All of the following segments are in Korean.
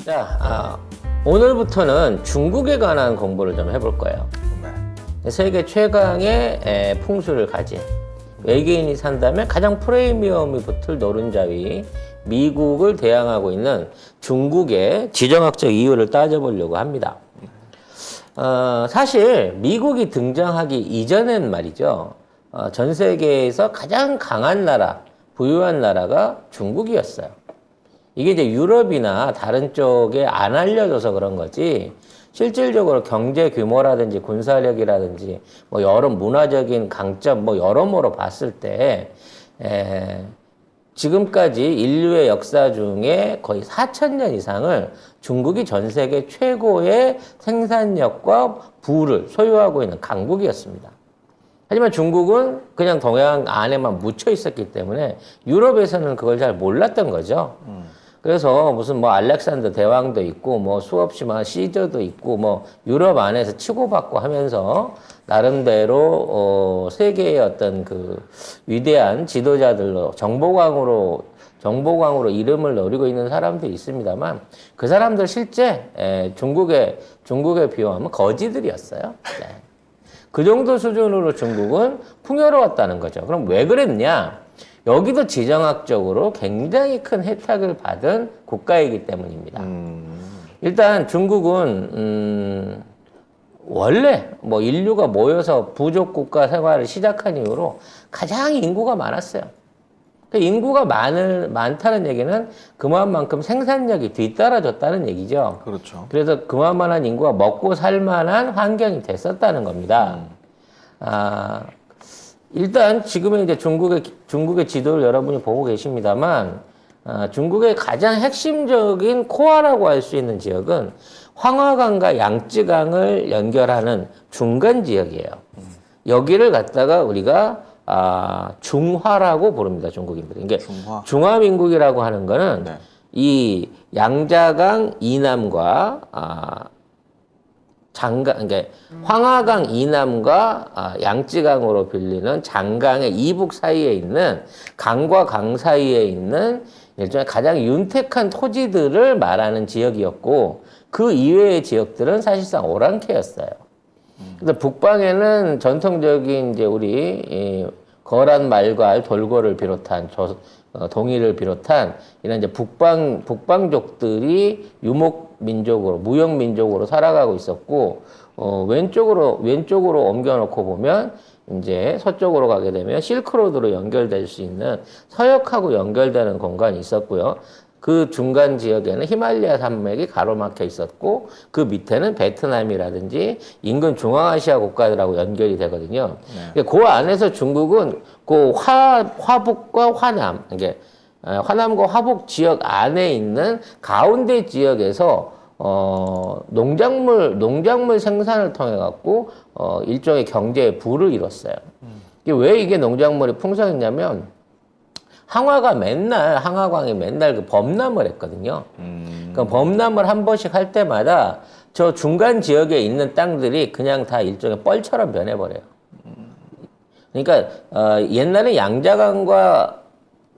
자, 오늘부터는 중국에 관한 공부를 좀 해볼 거예요. 세계 최강의 풍수를 가진 외계인이 산다면 가장 프리미엄이 붙을 노른자위 미국을 대항하고 있는 중국의 지정학적 이유를 따져보려고 합니다. 사실 미국이 등장하기 이전엔 말이죠. 전 세계에서 가장 강한 나라, 부유한 나라가 중국이었어요. 이게 이제 유럽이나 다른 쪽에 안 알려져서 그런 거지, 실질적으로 경제 규모라든지 군사력이라든지 뭐 여러 문화적인 강점 뭐 여러모로 봤을 때 지금까지 인류의 역사 중에 거의 4,000년 이상을 중국이 전 세계 최고의 생산력과 부를 소유하고 있는 강국이었습니다. 하지만 중국은 그냥 동양 안에만 묻혀 있었기 때문에 유럽에서는 그걸 잘 몰랐던 거죠. 그래서 무슨 뭐 알렉산더 대왕도 있고 뭐 수없이 많은 시저도 있고 뭐 유럽 안에서 치고받고 하면서 나름대로 세계의 어떤 그 위대한 지도자들로 정보광으로 이름을 노리고 있는 사람들이 있습니다만, 그 사람들 실제 중국에 비유하면 거지들이었어요. 네. 그 정도 수준으로 중국은 풍요로웠다는 거죠. 그럼 왜 그랬냐? 여기도 지정학적으로 굉장히 큰 혜택을 받은 국가이기 때문입니다. 일단 중국은 원래 뭐 인류가 모여서 부족 국가 생활을 시작한 이후로 가장 인구가 많았어요. 인구가 많다는 얘기는 그만큼 생산력이 뒤따라졌다는 얘기죠. 그렇죠. 그래서 그만한 인구가 먹고 살 만한 환경이 됐었다는 겁니다. 일단 지금은 이제 중국의 지도를 여러분이 보고 계십니다만, 중국의 가장 핵심적인 코어라고 할 수 있는 지역은 황하강과 양쯔강을 연결하는 중간 지역이에요. 여기를 갖다가 우리가 중화라고 부릅니다, 중국인들이. 이게 중화민국이라고 하는 거는 네. 이 양자강 이남과 그러니까 황하강 이남과 양쯔강으로 빌리는 장강의 이북 사이에 있는 강과 강 사이에 있는 일종의 가장 윤택한 토지들을 말하는 지역이었고, 그 이외의 지역들은 사실상 오랑캐였어요. 그래서 북방에는 전통적인 이제 우리 거란 말괄 돌고를 비롯한 동이를 비롯한 이런 이제 북방족들이 유목민족으로, 무역민족으로 살아가고 있었고, 왼쪽으로 옮겨놓고 보면 이제 서쪽으로 가게 되면 실크로드로 연결될 수 있는 서역하고 연결되는 공간이 있었고요. 그 중간 지역에는 히말라야 산맥이 가로막혀 있었고, 그 밑에는 베트남이라든지 인근 중앙아시아 국가들하고 연결이 되거든요. 네. 그 안에서 중국은 그 화북과 화남, 이게 화남과 화북 지역 안에 있는 가운데 지역에서 농작물 생산을 통해 갖고 일종의 경제의 부를 이뤘어요. 왜 이게 농작물이 풍성했냐면, 항하광이 맨날 그 범람을 했거든요. 그 범람을 한 번씩 할 때마다 저 중간 지역에 있는 땅들이 그냥 다 일종의 뻘처럼 변해버려요. 그러니까 옛날에 양자강과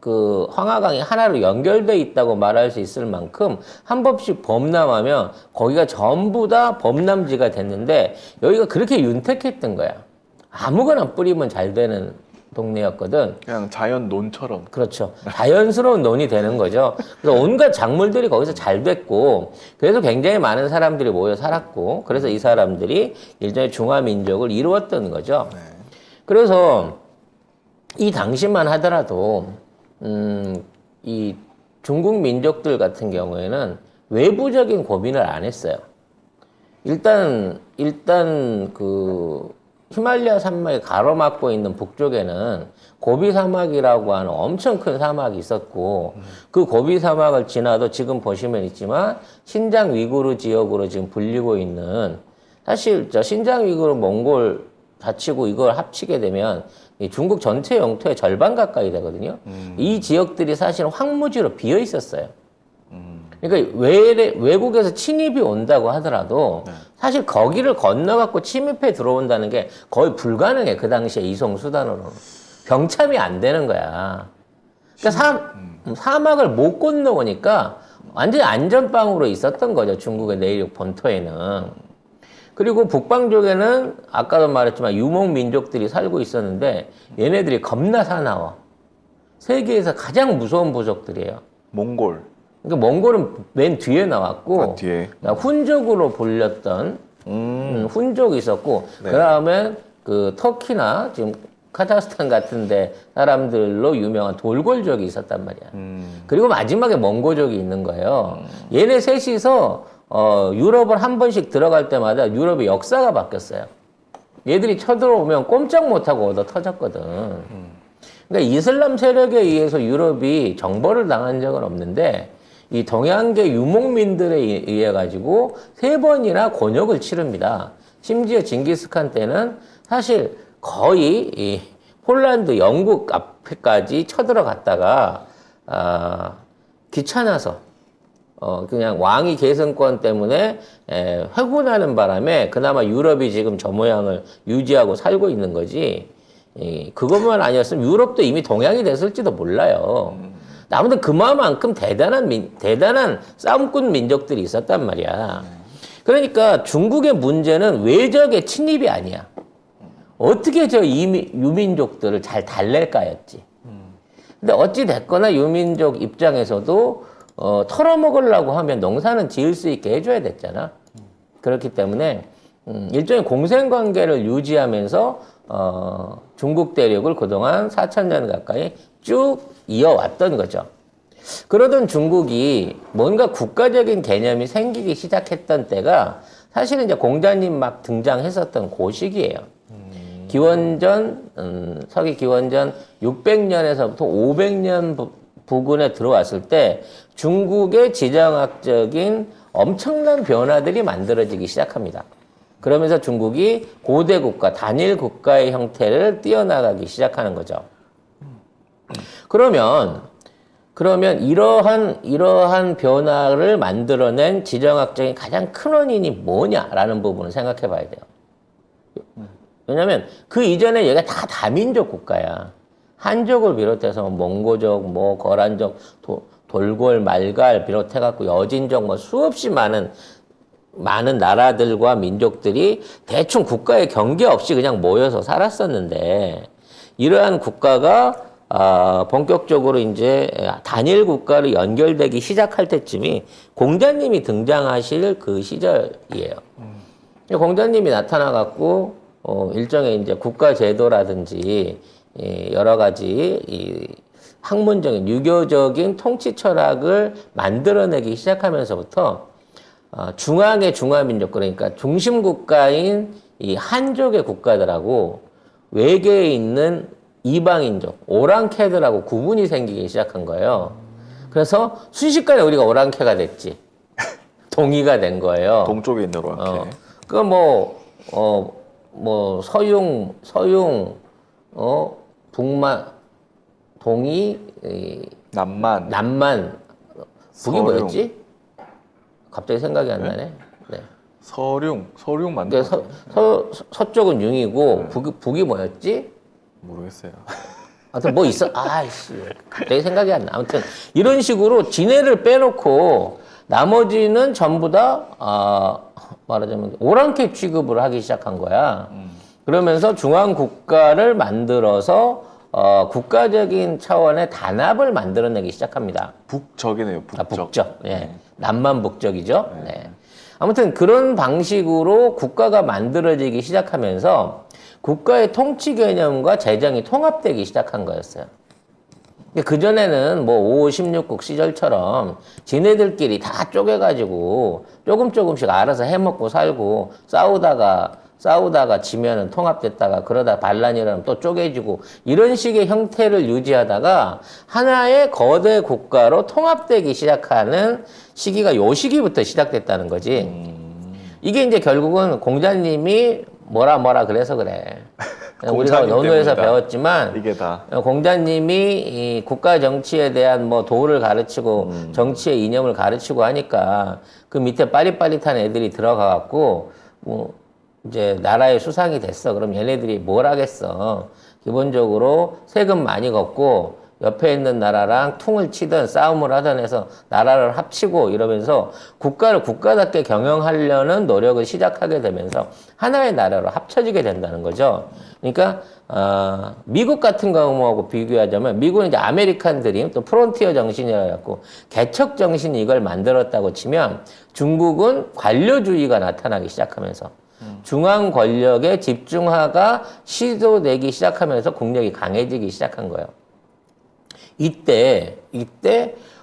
그 황하강이 하나로 연결돼 있다고 말할 수 있을 만큼 한 번씩 범람하면 거기가 전부 다 범람지가 됐는데, 여기가 그렇게 윤택했던 거야. 아무거나 뿌리면 잘 되는 동네였거든. 그냥 자연 논처럼. 그렇죠. 자연스러운 논이 되는 거죠. 그래서 온갖 작물들이 거기서 잘 됐고, 그래서 굉장히 많은 사람들이 모여 살았고, 그래서 이 사람들이 일종의 중화민족을 이루었던 거죠. 네. 그래서 이 당시만 하더라도 이 중국 민족들 같은 경우에는 외부적인 고민을 안 했어요. 일단 그 히말라야 산맥이 가로막고 있는 북쪽에는 고비 사막이라고 하는 엄청 큰 사막이 있었고, 그 고비 사막을 지나도 지금 보시면 있지만 신장 위구르 지역으로 지금 불리고 있는, 사실 신장 위구르 몽골 다치고 이걸 합치게 되면 중국 전체 영토의 절반 가까이 되거든요. 이 지역들이 사실 황무지로 비어 있었어요. 그러니까 외국에서 침입이 온다고 하더라도 사실 거기를 건너갖고 침입해 들어온다는 게 거의 불가능해. 그 당시에 이송 수단으로는. 병참이 안 되는 거야. 그러니까 사막을 못 건너오니까 완전히 안전빵으로 있었던 거죠. 중국의 내륙 본토에는. 그리고 북방쪽에는 아까도 말했지만 유목 민족들이 살고 있었는데 얘네들이 겁나 사나워. 세계에서 가장 무서운 부족들이에요. 몽골. 그러니까 몽골은 맨 뒤에 나왔고 아, 뒤에. 훈족으로 불렸던 훈족이 있었고 네. 그다음에 그 터키나 지금 카자흐스탄 같은데 사람들로 유명한 돌골족이 있었단 말이야. 그리고 마지막에 몽고족이 있는 거예요. 얘네 셋이서 유럽을 한 번씩 들어갈 때마다 유럽의 역사가 바뀌었어요. 얘들이 쳐들어오면 꼼짝 못하고 얻어 터졌거든. 그러니까 이슬람 세력에 의해서 유럽이 정벌을 당한 적은 없는데 이 동양계 유목민들에 의해 가지고 3번이나 곤욕을 치릅니다. 심지어 징기스칸 때는 사실 거의 이 폴란드, 영국 앞에까지 쳐들어갔다가 귀찮아서 그냥 왕위 계승권 때문에 회군하는 바람에 그나마 유럽이 지금 저 모양을 유지하고 살고 있는 거지. 그것만 아니었으면 유럽도 이미 동양이 됐을지도 몰라요. 아무튼 그만큼 대단한 싸움꾼 민족들이 있었단 말이야. 그러니까 중국의 문제는 외적의 침입이 아니야. 어떻게 저 유민족들을 잘 달랠까였지. 근데 어찌 됐거나 유민족 입장에서도 털어먹으려고 하면 농사는 지을 수 있게 해줘야 됐잖아. 그렇기 때문에 일종의 공생관계를 유지하면서 중국 대륙을 그동안 4,000년 가까이 쭉 이어왔던 거죠. 그러던 중국이 뭔가 국가적인 개념이 생기기 시작했던 때가 사실은 이제 공자님 막 등장했었던 그 시기예요. 기원전 서기 기원전 600년에서부터 500년 부근에 들어왔을 때 중국의 지정학적인 엄청난 변화들이 만들어지기 시작합니다. 그러면서 중국이 고대 국가, 단일 국가의 형태를 띄어나가기 시작하는 거죠. 그러면 이러한 변화를 만들어낸 지정학적인 가장 큰 원인이 뭐냐라는 부분을 생각해 봐야 돼요. 왜냐면 그 이전에 얘가 다 다민족 국가야. 한족을 비롯해서 몽고족, 뭐 거란족, 돌골, 말갈 비롯해갖고 여진족 뭐 수없이 많은 나라들과 민족들이 대충 국가의 경계 없이 그냥 모여서 살았었는데 이러한 국가가 본격적으로 이제 단일 국가로 연결되기 시작할 때쯤이 공자님이 등장하실 그 시절이에요. 공자님이 나타나갖고 일종의 이제 국가 제도라든지 여러 가지 이 학문적인 유교적인 통치 철학을 만들어내기 시작하면서부터 중앙의 중화민족 그러니까 중심 국가인 이 한족의 국가들하고 외계에 있는 이방인족 오랑캐들하고 구분이 생기기 시작한 거예요. 그래서 순식간에 우리가 오랑캐가 됐지. 동이가 된 거예요. 동쪽에 있는 오랑캐. 서융, 북만, 동이, 남만, 북이 서룡. 뭐였지? 갑자기 생각이 안 나네. 네. 서룡 맞는 것 그러니까 서쪽은 융이고 북이 뭐였지? 모르겠어요. 아무튼 뭐 있어? 아이씨, 갑자기 생각이 안 나. 아무튼 이런 식으로 지네를 빼놓고 나머지는 전부 다 말하자면 오랑캐 취급을 하기 시작한 거야. 그러면서 중앙 국가를 만들어서 국가적인 차원의 단합을 만들어내기 시작합니다. 북적이네요. 북적. 북적. 예. 남만 북적이죠. 네. 아무튼 그런 방식으로 국가가 만들어지기 시작하면서 국가의 통치 개념과 재정이 통합되기 시작한 거였어요. 그전에는 뭐 5, 16국 시절처럼 지네들끼리 다 쪼개가지고 조금씩 알아서 해먹고 살고 싸우다가 지면은 통합됐다가 그러다 반란이 일어나면 또 쪼개지고 이런 식의 형태를 유지하다가 하나의 거대 국가로 통합되기 시작하는 시기가 요 시기부터 시작됐다는 거지. 이게 이제 결국은 공자님이 뭐라 그래서 그래. 우리가 논어에서 배웠지만 이게 다 공자님이 이 국가 정치에 대한 뭐 도를 가르치고 정치의 이념을 가르치고 하니까 그 밑에 빠릿빠릿한 애들이 들어가 갖고 뭐 이제 나라의 수상이 됐어. 그럼 얘네들이 뭘 하겠어. 기본적으로 세금 많이 걷고 옆에 있는 나라랑 퉁을 치든 싸움을 하든 해서 나라를 합치고 이러면서 국가를 국가답게 경영하려는 노력을 시작하게 되면서 하나의 나라로 합쳐지게 된다는 거죠. 그러니까 미국 같은 경우하고 비교하자면 미국은 이제 아메리칸 드림 또 프론티어 정신이라 갖고 개척 정신이 이걸 만들었다고 치면 중국은 관료주의가 나타나기 시작하면서 중앙 권력의 집중화가 시도되기 시작하면서 국력이 강해지기 시작한 거예요. 이때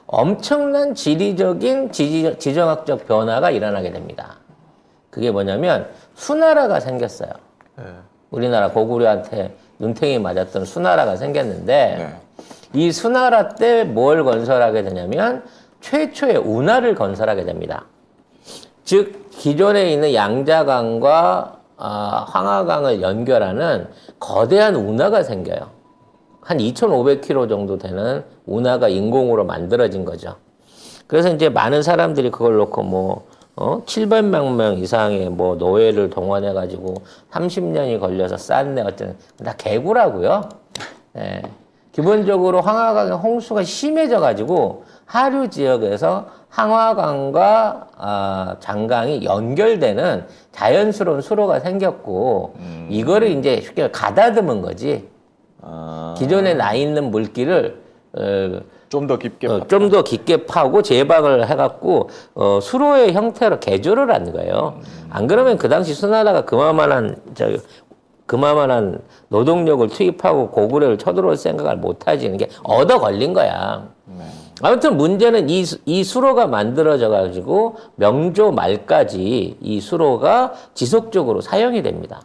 엄청난 지리적인 지정학적 변화가 일어나게 됩니다. 그게 뭐냐면 수나라가 생겼어요. 네. 우리나라 고구려한테 눈탱이 맞았던 수나라가 생겼는데 네. 이 수나라 때 뭘 건설하게 되냐면 최초의 운하를 건설하게 됩니다. 즉 기존에 있는 양자강과 황하강을 연결하는 거대한 운하가 생겨요. 한 2,500km 정도 되는 운하가 인공으로 만들어진 거죠. 그래서 이제 많은 사람들이 그걸 놓고 700만 명 이상의 노예를 동원해가지고 30년이 걸려서 쌓네 어쨌든 다 개구라고요. 예. 기본적으로 황하강의 홍수가 심해져가지고 하류 지역에서 황하강과 장강이 연결되는 자연스러운 수로가 생겼고 이거를 이제 쉽게 가다듬은 거지. 기존에 나 있는 물길을 좀 더 깊게 좀 더 깊게 파고 제방을 해갖고 수로의 형태로 개조를 한 거예요. 안 그러면 그 당시 수나라가 그마만한 노동력을 투입하고 고구려를 쳐들어올 생각을 못하지. 이게 얻어 걸린 거야. 네. 아무튼 문제는 이 수로가 만들어져 가지고 명조 말까지 이 수로가 지속적으로 사용이 됩니다.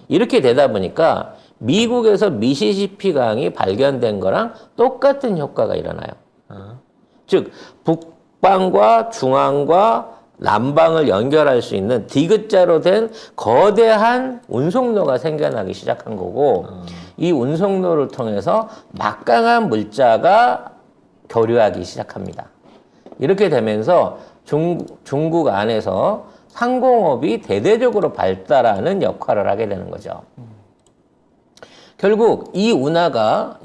이렇게 되다 보니까 미국에서 미시시피 강이 발견된 거랑 똑같은 효과가 일어나요. 즉 북방과 중앙과 남방을 연결할 수 있는 디귿자로 된 거대한 운송로가 생겨나기 시작한 거고 이 운송로를 통해서 막강한 물자가 교류하기 시작합니다. 이렇게 되면서 중국 안에서 상공업이 대대적으로 발달하는 역할을 하게 되는 거죠. 결국 이 운하가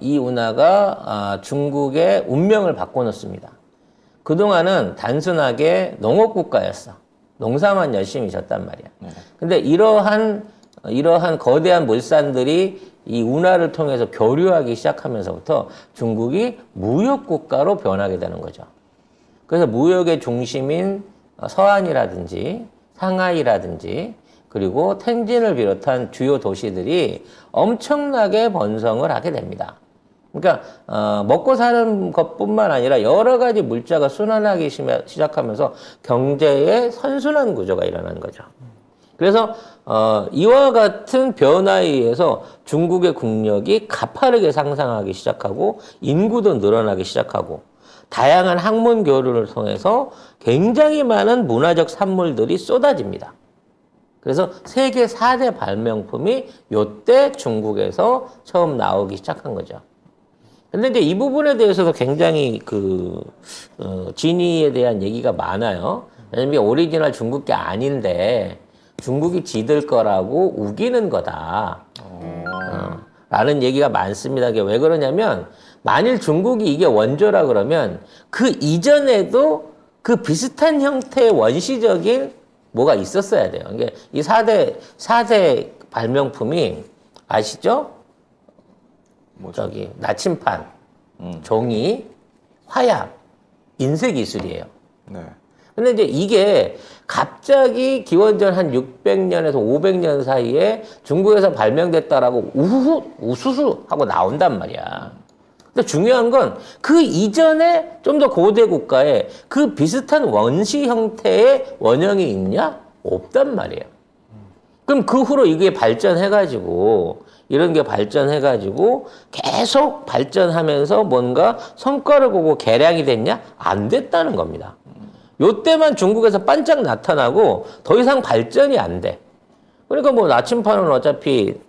중국의 운명을 바꿔놓습니다. 그동안은 단순하게 농업국가였어. 농사만 열심히 졌단 말이야. 근데 이러한 거대한 물산들이 이 운하를 통해서 교류하기 시작하면서부터 중국이 무역국가로 변하게 되는 거죠. 그래서 무역의 중심인 서안이라든지 상하이라든지 그리고 텐진을 비롯한 주요 도시들이 엄청나게 번성을 하게 됩니다. 그러니까 먹고 사는 것뿐만 아니라 여러 가지 물자가 순환하기 시작하면서 경제의 선순환 구조가 일어나는 거죠. 그래서 이와 같은 변화에 의해서 중국의 국력이 가파르게 상승하기 시작하고 인구도 늘어나기 시작하고 다양한 학문 교류를 통해서 굉장히 많은 문화적 산물들이 쏟아집니다. 그래서 세계 4대 발명품이 요때 중국에서 처음 나오기 시작한 거죠. 근데 이제 이 부분에 대해서도 굉장히 진위에 대한 얘기가 많아요. 왜냐면 오리지널 중국 게 아닌데 중국이 지들 거라고 우기는 거다. 라는 얘기가 많습니다. 이게 왜 그러냐면 만일 중국이 이게 원조라 그러면 그 이전에도 그 비슷한 형태의 원시적인 뭐가 있었어야 돼요. 이게 이 4대 발명품이 아시죠? 뭐죠? 나침판, 종이, 화약, 인쇄 기술이에요. 네. 근데 이제 이게 갑자기 기원전 한 600년에서 500년 사이에 중국에서 발명됐다라고 우수수 하고 나온단 말이야. 근데 중요한 건 그 이전에 좀 더 고대 국가에 그 비슷한 원시 형태의 원형이 있냐? 없단 말이에요. 그럼 그 후로 이게 이런 게 발전해가지고 계속 발전하면서 뭔가 성과를 보고 개량이 됐냐? 안 됐다는 겁니다. 요때만 중국에서 반짝 나타나고 더 이상 발전이 안 돼. 그러니까 나침판은 어차피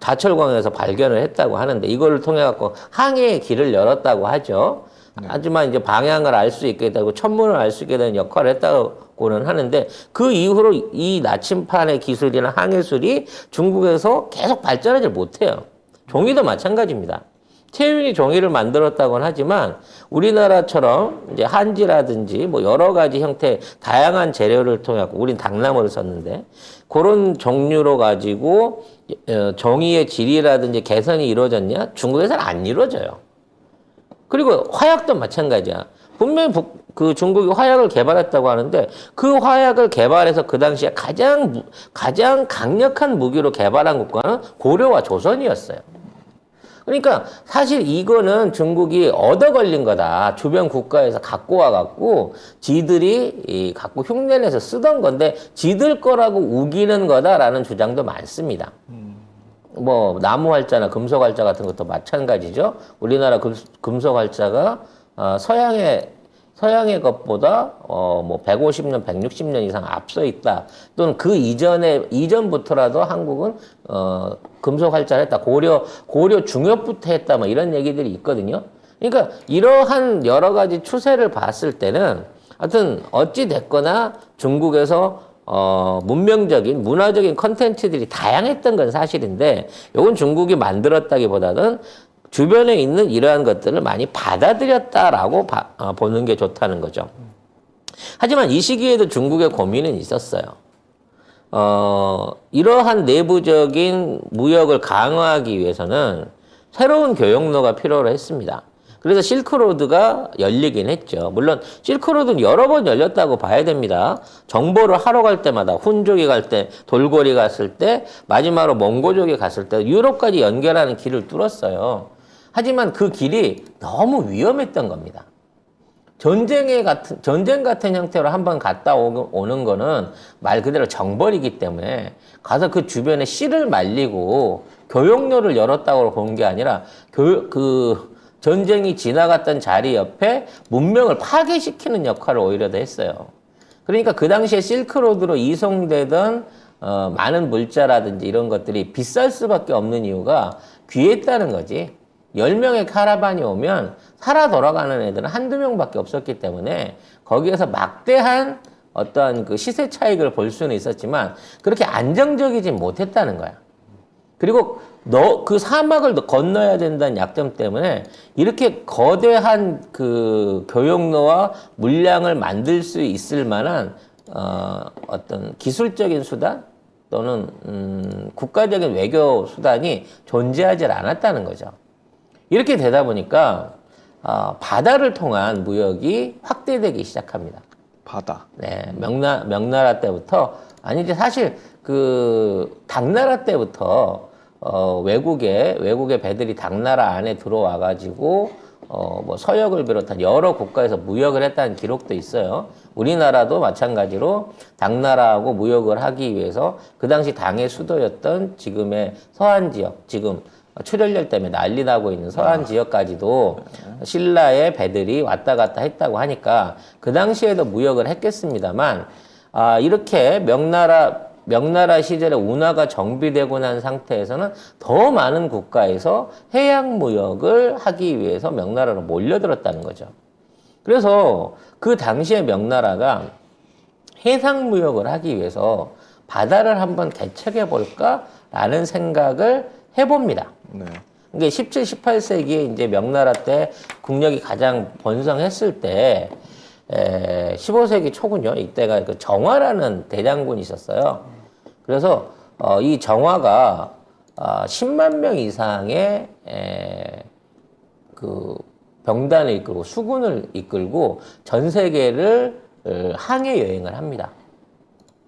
자철광에서 발견을 했다고 하는데 이거를 통해 갖고 항해의 길을 열었다고 하죠. 네. 하지만 이제 방향을 알 수 있게 되고 천문을 알 수 있게 되는 역할을 했다고는 하는데 그 이후로 이 나침판의 기술이나 항해술이 중국에서 계속 발전하지 못해요. 종이도 마찬가지입니다. 채윤이 종이를 만들었다고는 하지만 우리나라처럼 이제 한지라든지 뭐 여러 가지 형태의 다양한 재료를 통해 갖고 우린 당나무를 썼는데 그런 종류로 가지고 종이의 질이라든지 개선이 이루어졌냐? 중국에서는 안 이루어져요. 그리고 화약도 마찬가지야. 분명히 그 중국이 화약을 개발했다고 하는데 그 화약을 개발해서 그 당시에 가장 강력한 무기로 개발한 국가는 고려와 조선이었어요. 그러니까 사실 이거는 중국이 얻어 걸린 거다. 주변 국가에서 갖고 와갖고 지들이 갖고 흉내내서 쓰던 건데 지들 거라고 우기는 거다라는 주장도 많습니다. 뭐 나무 활자나 금속 활자 같은 것도 마찬가지죠. 우리나라 금속 활자가 서양의 것보다 뭐 150년, 160년 이상 앞서 있다. 또는 그 이전부터라도 한국은 금속 활자를 했다. 고려 중엽부터 했다. 뭐 이런 얘기들이 있거든요. 그러니까 이러한 여러 가지 추세를 봤을 때는 하여튼 어찌 됐거나 중국에서 문명적인 문화적인 컨텐츠들이 다양했던 건 사실인데 이건 중국이 만들었다기보다는 주변에 있는 이러한 것들을 많이 받아들였다라고 보는 게 좋다는 거죠. 하지만 이 시기에도 중국의 고민은 있었어요. 이러한 내부적인 무역을 강화하기 위해서는 새로운 교역로가 필요로 했습니다. 그래서 실크로드가 열리긴 했죠. 물론 실크로드는 여러 번 열렸다고 봐야 됩니다. 정보를 하러 갈 때마다 훈족이 갈 때, 돌고리 갔을 때, 마지막으로 몽고족이 갔을 때 유럽까지 연결하는 길을 뚫었어요. 하지만 그 길이 너무 위험했던 겁니다. 전쟁 같은 형태로 한번 갔다 오는 거는 말 그대로 정벌이기 때문에 가서 그 주변에 씨를 말리고 교역로를 열었다고 본 게 아니라 전쟁이 지나갔던 자리 옆에 문명을 파괴시키는 역할을 오히려 더 했어요. 그러니까 그 당시에 실크로드로 이송되던 많은 물자라든지 이런 것들이 비쌀 수밖에 없는 이유가 귀했다는 거지. 10명의 카라반이 오면 살아 돌아가는 애들은 한두 명밖에 없었기 때문에 거기에서 막대한 어떤 그 시세 차익을 볼 수는 있었지만 그렇게 안정적이지 못했다는 거야. 그리고 그 사막을 건너야 된다는 약점 때문에 이렇게 거대한 그 교역로와 물량을 만들 수 있을 만한 어떤 기술적인 수단 또는 국가적인 외교 수단이 존재하지 않았다는 거죠. 이렇게 되다 보니까 바다를 통한 무역이 확대되기 시작합니다. 바다. 네, 명나라 때부터 아니지 사실 그 당나라 때부터 외국의 배들이 당나라 안에 들어와 가지고 뭐 서역을 비롯한 여러 국가에서 무역을 했다는 기록도 있어요. 우리나라도 마찬가지로 당나라하고 무역을 하기 위해서 그 당시 당의 수도였던 지금의 서한 지역, 지금 출혈열 때문에 난리 나고 있는 서한 지역까지도 신라의 배들이 왔다 갔다 했다고 하니까 그 당시에도 무역을 했겠습니다만 이렇게 명나라 시절에 운하가 정비되고 난 상태에서는 더 많은 국가에서 해양 무역을 하기 위해서 명나라로 몰려들었다는 거죠. 그래서 그 당시에 명나라가 해상 무역을 하기 위해서 바다를 한번 개척해 볼까라는 생각을 해봅니다. 네. 이게 17, 18세기에 이제 명나라 때 국력이 가장 번성했을 때 15세기 초군요. 이때가 그 정화라는 대장군이 있었어요. 그래서 이 정화가 10만 명 이상의 그 병단을 이끌고 수군을 이끌고 전 세계를 항해 여행을 합니다.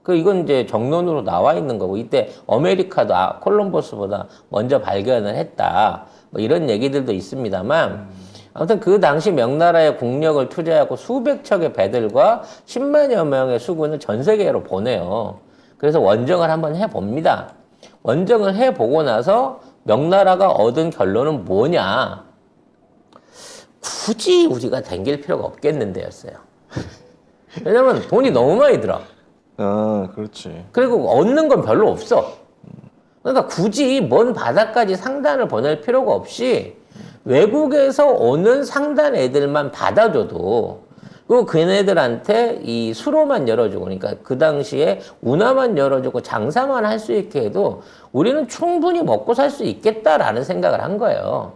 이건 이제 정론으로 나와 있는 거고, 이때 아메리카도 콜럼버스보다 먼저 발견을 했다. 뭐 이런 얘기들도 있습니다만, 아무튼 그 당시 명나라의 국력을 투자하고 수백 척의 배들과 10만여 명의 수군을 전 세계로 보내요. 그래서 원정을 한번 해봅니다. 원정을 해보고 나서 명나라가 얻은 결론은 뭐냐? 굳이 우리가 댕길 필요가 없겠는데였어요. 왜냐면 돈이 너무 많이 들어. 그렇지. 그리고 얻는 건 별로 없어. 그러니까 굳이 먼 바다까지 상단을 보낼 필요가 없이 외국에서 오는 상단 애들만 받아줘도 그리고 그네들한테 이 수로만 열어주고 그러니까 그 당시에 운하만 열어주고 장사만 할 수 있게 해도 우리는 충분히 먹고 살 수 있겠다라는 생각을 한 거예요.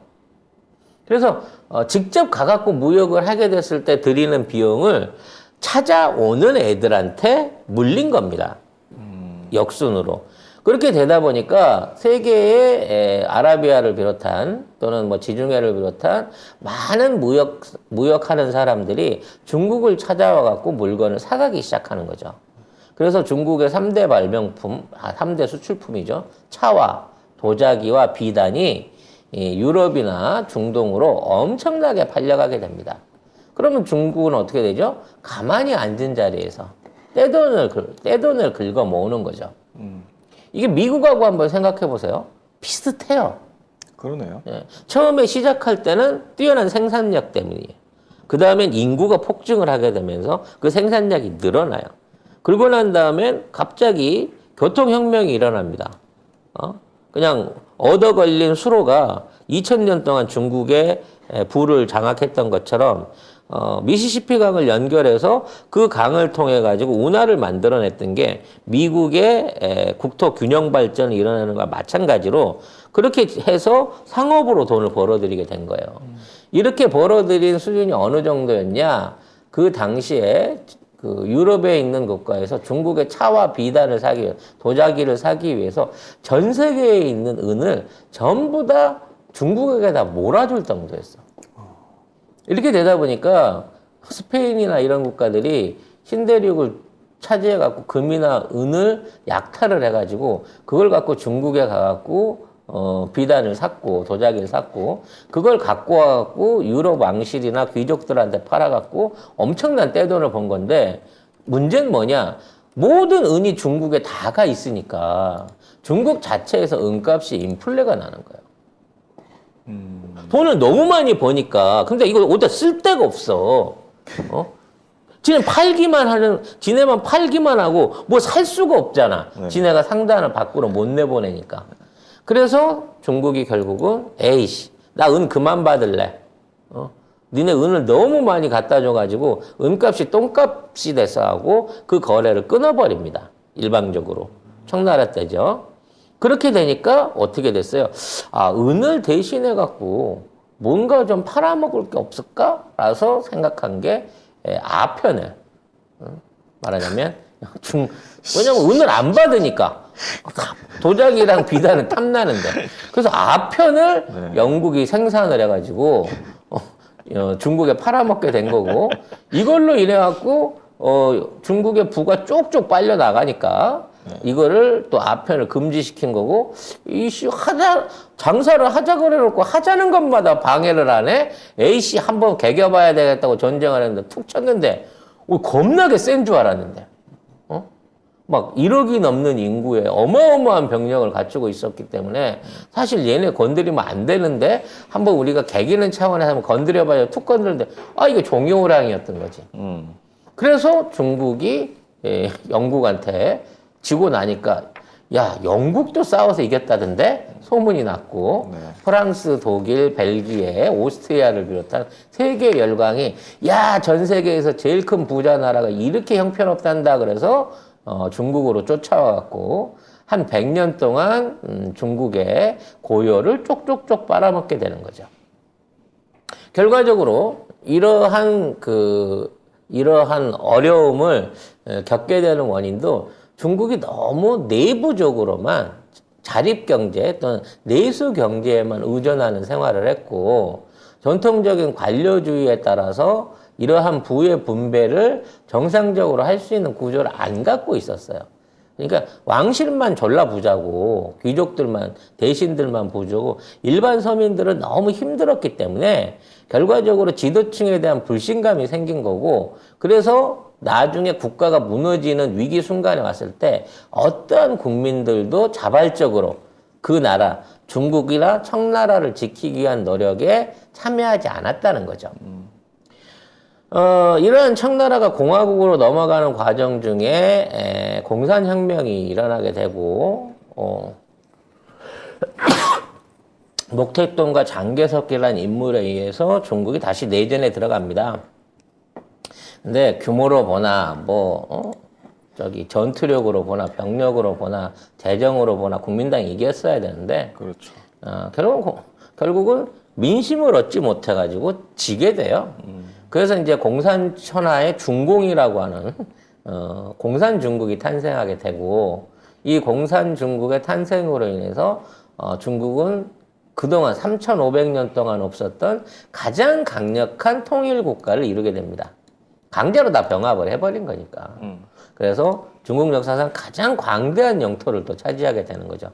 그래서 직접 가갖고 무역을 하게 됐을 때 들이는 비용을 찾아오는 애들한테 물린 겁니다. 역순으로. 그렇게 되다 보니까 세계의 아라비아를 비롯한 또는 뭐 지중해를 비롯한 많은 무역하는 사람들이 중국을 찾아와 갖고 물건을 사가기 시작하는 거죠. 그래서 중국의 3대 발명품, 3대 수출품이죠. 차와 도자기와 비단이 유럽이나 중동으로 엄청나게 팔려가게 됩니다. 그러면 중국은 어떻게 되죠? 가만히 앉은 자리에서 떼돈을 긁어 모으는 거죠. 이게 미국하고 한번 생각해 보세요. 비슷해요. 그러네요. 예. 처음에 시작할 때는 뛰어난 생산력 때문이에요. 그 다음엔 인구가 폭증을 하게 되면서 그 생산량이 늘어나요. 그러고 난 다음엔 갑자기 교통혁명이 일어납니다. 그냥 얻어 걸린 수로가 2000년 동안 중국의 부를 장악했던 것처럼 미시시피 강을 연결해서 그 강을 통해 가지고 운하를 만들어냈던 게 미국의 국토 균형 발전을 일어나는 것과 마찬가지로 그렇게 해서 상업으로 돈을 벌어들이게 된 거예요. 이렇게 벌어들인 수준이 어느 정도였냐? 그 당시에 그 유럽에 있는 국가에서 중국의 차와 비단을 사기 위해 도자기를 사기 위해서 전 세계에 있는 은을 전부 다 중국에게다 몰아줄 정도였어. 이렇게 되다 보니까 스페인이나 이런 국가들이 신대륙을 차지해 갖고 금이나 은을 약탈을 해 가지고 그걸 갖고 중국에 가 갖고 비단을 샀고 도자기를 샀고 그걸 갖고 와 갖고 유럽 왕실이나 귀족들한테 팔아 갖고 엄청난 떼돈을 번 건데 문제는 뭐냐? 모든 은이 중국에 다가 있으니까 중국 자체에서 은값이 인플레가 나는 거예요. 돈을 너무 많이 버니까 근데 이거 어디다 쓸 데가 없어. 지네만 팔기만 하고 뭐 살 수가 없잖아. 네. 지네가 상단을 밖으로 못 내보내니까. 그래서 중국이 결국은 에이씨 나 은 그만 받을래. 니네 은을 너무 많이 갖다 줘가지고 은값이 똥값이 돼서 하고 그 거래를 끊어버립니다. 일방적으로. 청나라 때죠. 그렇게 되니까 어떻게 됐어요? 은을 대신해 갖고 뭔가 좀 팔아먹을 게 없을까? 라서 생각한 게 아편을. 말하자면 왜냐면 은을 안 받으니까 도자기랑 비단은 탐나는데 그래서 아편을 네. 영국이 생산을 해가지고 중국에 팔아먹게 된 거고 이걸로 인해 갖고 중국의 부가 쪽쪽 빨려 나가니까 이거를 또 아편을 금지시킨 거고 이씨 장사를 하자 그래놓고 하자는 것마다 방해를 하네. A씨 한번 개겨봐야 되겠다고 전쟁을 했는데 툭 쳤는데 겁나게 센 줄 알았는데 막 1억이 넘는 인구에 어마어마한 병력을 갖추고 있었기 때문에 사실 얘네 건드리면 안 되는데 한번 우리가 개기는 차원에서 한번 건드려봐야 툭 건드렸는데 이게 종이호랑이였던 거지. 그래서 중국이 영국한테 지고 나니까 야 영국도 싸워서 이겼다던데 소문이 났고 네. 프랑스, 독일, 벨기에, 오스트리아를 비롯한 세계 열강이 야 전 세계에서 제일 큰 부자 나라가 이렇게 형편없단다 그래서 중국으로 쫓아와 갖고 한 100년 동안 중국의 고요를 쪽쪽쪽 빨아먹게 되는 거죠. 결과적으로 이러한 어려움을 겪게 되는 원인도 중국이 너무 내부적으로만 자립경제 또는 내수경제에만 의존하는 생활을 했고 전통적인 관료주의에 따라서 이러한 부의 분배를 정상적으로 할 수 있는 구조를 안 갖고 있었어요. 그러니까 왕실만 졸라 부자고 귀족들만 대신들만 부자고 일반 서민들은 너무 힘들었기 때문에 결과적으로 지도층에 대한 불신감이 생긴 거고 그래서 나중에 국가가 무너지는 위기 순간에 왔을 때 어떠한 국민들도 자발적으로 그 나라 중국이나 청나라를 지키기 위한 노력에 참여하지 않았다는 거죠. 이러한 청나라가 공화국으로 넘어가는 과정 중에 공산혁명이 일어나게 되고 목택동과 장개석이라는 인물에 의해서 중국이 다시 내전에 들어갑니다. 근데 규모로 보나 전투력으로 보나 병력으로 보나 재정으로 보나 국민당이 이겼어야 되는데 그렇죠. 결국은 민심을 얻지 못해가지고 지게 돼요. 그래서 이제 공산천하의 중공이라고 하는 공산중국이 탄생하게 되고 이 공산중국의 탄생으로 인해서 중국은 그동안 3,500년 동안 없었던 가장 강력한 통일국가를 이루게 됩니다. 강제로 다 병합을 해버린 거니까. 그래서 중국 역사상 가장 광대한 영토를 또 차지하게 되는 거죠.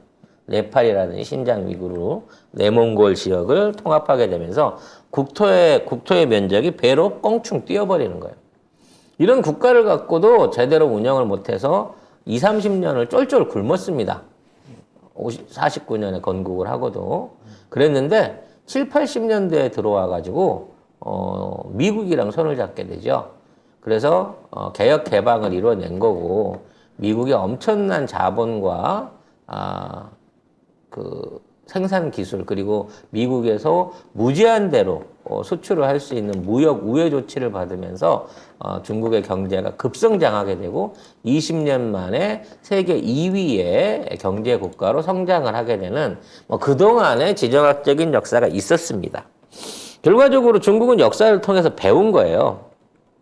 네팔이라든지 신장 위구르, 내몽골 지역을 통합하게 되면서 국토의 면적이 배로 껑충 뛰어버리는 거예요. 이런 국가를 갖고도 제대로 운영을 못해서 20, 30년을 쫄쫄 굶었습니다. 49년에 건국을 하고도. 그랬는데 7, 80년대에 들어와가지고 미국이랑 손을 잡게 되죠. 그래서 개혁 개방을 이루어낸 거고 미국의 엄청난 자본과 그 생산 기술 그리고 미국에서 무제한대로 수출을 할 수 있는 무역 우회 조치를 받으면서 중국의 경제가 급성장하게 되고 20년 만에 세계 2위의 경제 국가로 성장을 하게 되는 그동안의 지정학적인 역사가 있었습니다. 결과적으로 중국은 역사를 통해서 배운 거예요.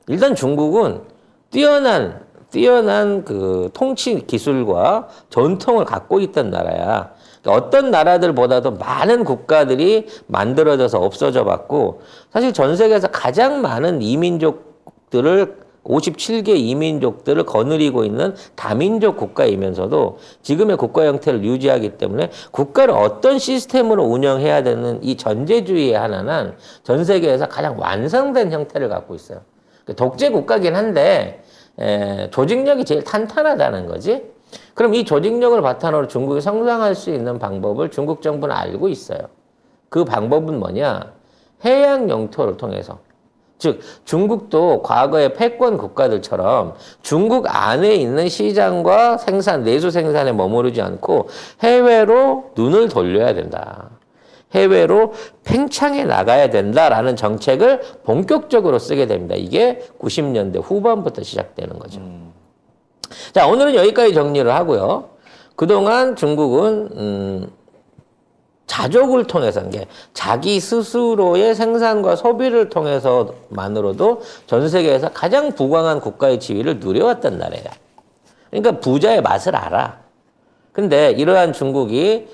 일단 중국은 뛰어난 그 통치 기술과 전통을 갖고 있던 나라야. 어떤 나라들보다도 많은 국가들이 만들어져서 없어져 봤고, 사실 전 세계에서 가장 많은 이민족들을 57개 이민족들을 거느리고 있는 다민족 국가이면서도 지금의 국가 형태를 유지하기 때문에 국가를 어떤 시스템으로 운영해야 되는 이 전제주의의 하나는 전 세계에서 가장 완성된 형태를 갖고 있어요. 독재 국가긴 한데 조직력이 제일 탄탄하다는 거지. 그럼 이 조직력을 바탕으로 중국이 성장할 수 있는 방법을 중국 정부는 알고 있어요. 그 방법은 뭐냐? 해양 영토를 통해서. 즉 중국도 과거의 패권 국가들처럼 중국 안에 있는 시장과 생산, 내수 생산에 머무르지 않고 해외로 눈을 돌려야 된다. 해외로 팽창해 나가야 된다라는 정책을 본격적으로 쓰게 됩니다. 이게 90년대 후반부터 시작되는 거죠. 자, 오늘은 여기까지 정리를 하고요. 그동안 중국은 자족을 통해서 자기 스스로의 생산과 소비를 통해서만으로도 전 세계에서 가장 부강한 국가의 지위를 누려왔단 나라예요. 그러니까 부자의 맛을 알아. 근데 이러한 중국이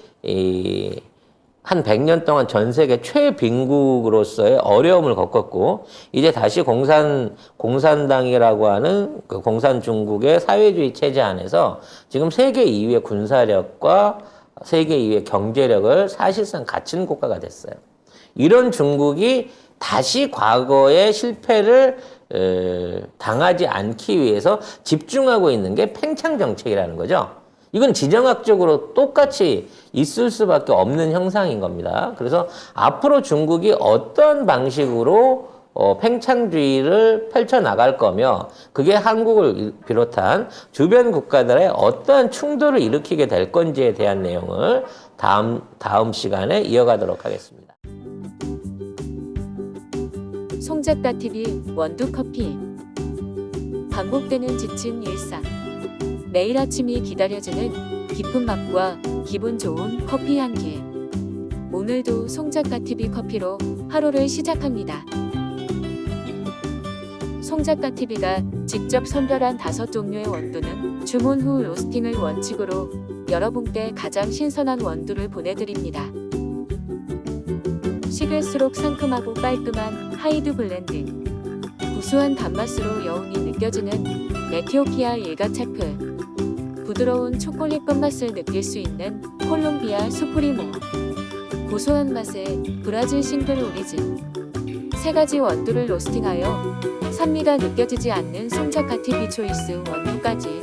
한 100년 동안 전 세계 최빈국으로서의 어려움을 겪었고 이제 다시 공산당이라고 하는 그 공산 중국의 사회주의 체제 안에서 지금 세계 2위의 군사력과 세계 2위의 경제력을 사실상 갖춘 국가가 됐어요. 이런 중국이 다시 과거의 실패를 당하지 않기 위해서 집중하고 있는 게 팽창 정책이라는 거죠. 이건 지정학적으로 똑같이 있을 수밖에 없는 형상인 겁니다. 그래서 앞으로 중국이 어떤 방식으로 팽창주의를 펼쳐나갈 거며 그게 한국을 비롯한 주변 국가들의 어떠한 충돌을 일으키게 될 건지에 대한 내용을 다음 시간에 이어가도록 하겠습니다. 송작가TV 원두커피. 반복되는 지친 일상. 매일 아침이 기다려지는 깊은 맛과 기분 좋은 커피 한 개. 오늘도 송작가TV 커피로 하루를 시작합니다. 송작가TV가 직접 선별한 5종류의 원두는 주문 후 로스팅을 원칙으로 여러분께 가장 신선한 원두를 보내드립니다. 식을수록 상큼하고 깔끔한 하이드 블렌드. 구수한 단맛으로 여운이 느껴지는 에티오피아 일가체프. 부드러운 초콜릿 끝맛을 느낄 수 있는 콜롬비아 수프리모. 고소한 맛의 브라질 싱글 오리진. 3가지 원두를 로스팅하여 산미가 느껴지지 않는 송작가TV 초이스 원두까지.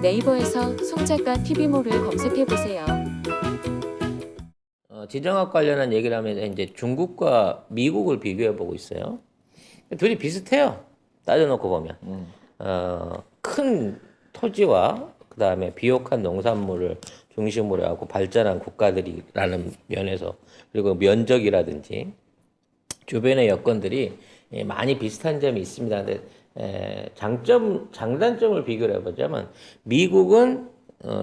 네이버에서 송작가TV몰을 검색해보세요. 지정학 관련한 얘기를 하면 이제 중국과 미국을 비교해보고 있어요. 둘이 비슷해요. 따져놓고 보면. 큰 토지와 그 다음에 비옥한 농산물을 중심으로 하고 발전한 국가들이라는 면에서 그리고 면적이라든지 주변의 여건들이 많이 비슷한 점이 있습니다. 근데 장단점을 비교를 해보자면 미국은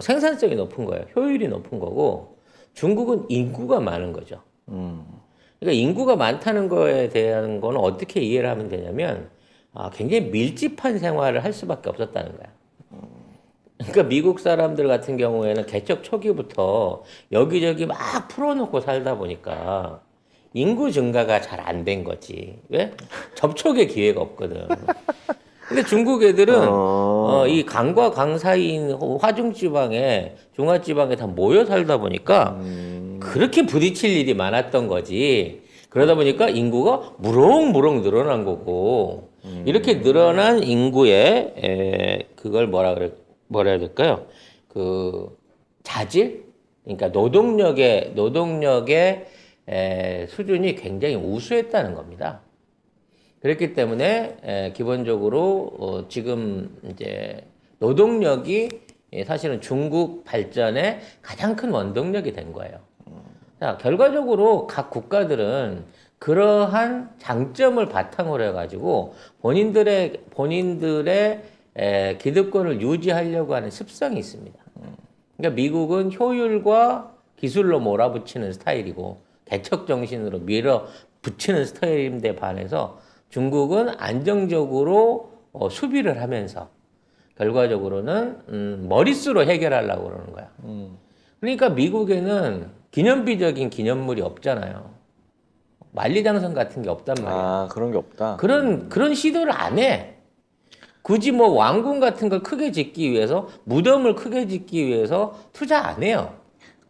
생산성이 높은 거예요. 효율이 높은 거고 중국은 인구가 많은 거죠. 그러니까 인구가 많다는 거에 대한 거는 어떻게 이해를 하면 되냐면 굉장히 밀집한 생활을 할 수밖에 없었다는 거야. 그러니까 미국 사람들 같은 경우에는 개척 초기부터 여기저기 막 풀어놓고 살다 보니까 인구 증가가 잘 안 된 거지. 왜? 접촉의 기회가 없거든. 근데 중국 애들은 이 강과 강 사이인 화중지방에 중화지방에 다 모여 살다 보니까 그렇게 부딪힐 일이 많았던 거지. 그러다 보니까 인구가 무럭무럭 늘어난 거고 이렇게 늘어난 인구에 그걸 뭐라 해야 될까요? 그 자질, 그러니까 노동력의 수준이 굉장히 우수했다는 겁니다. 그렇기 때문에 기본적으로 지금 이제 노동력이 사실은 중국 발전의 가장 큰 원동력이 된 거예요. 자, 결과적으로 각 국가들은 그러한 장점을 바탕으로 해가지고 본인들의 기득권을 유지하려고 하는 습성이 있습니다. 그러니까 미국은 효율과 기술로 몰아붙이는 스타일이고 개척 정신으로 밀어붙이는 스타일인데 반해서 중국은 안정적으로 수비를 하면서 결과적으로는 머릿수로 해결하려고 그러는 거야. 그러니까 미국에는 기념비적인 기념물이 없잖아요. 만리장성 같은 게 없단 말이야. 그런 게 없다. 그런 시도를 안 해. 굳이 뭐 왕궁 같은 걸 크게 짓기 위해서, 무덤을 크게 짓기 위해서 투자 안 해요.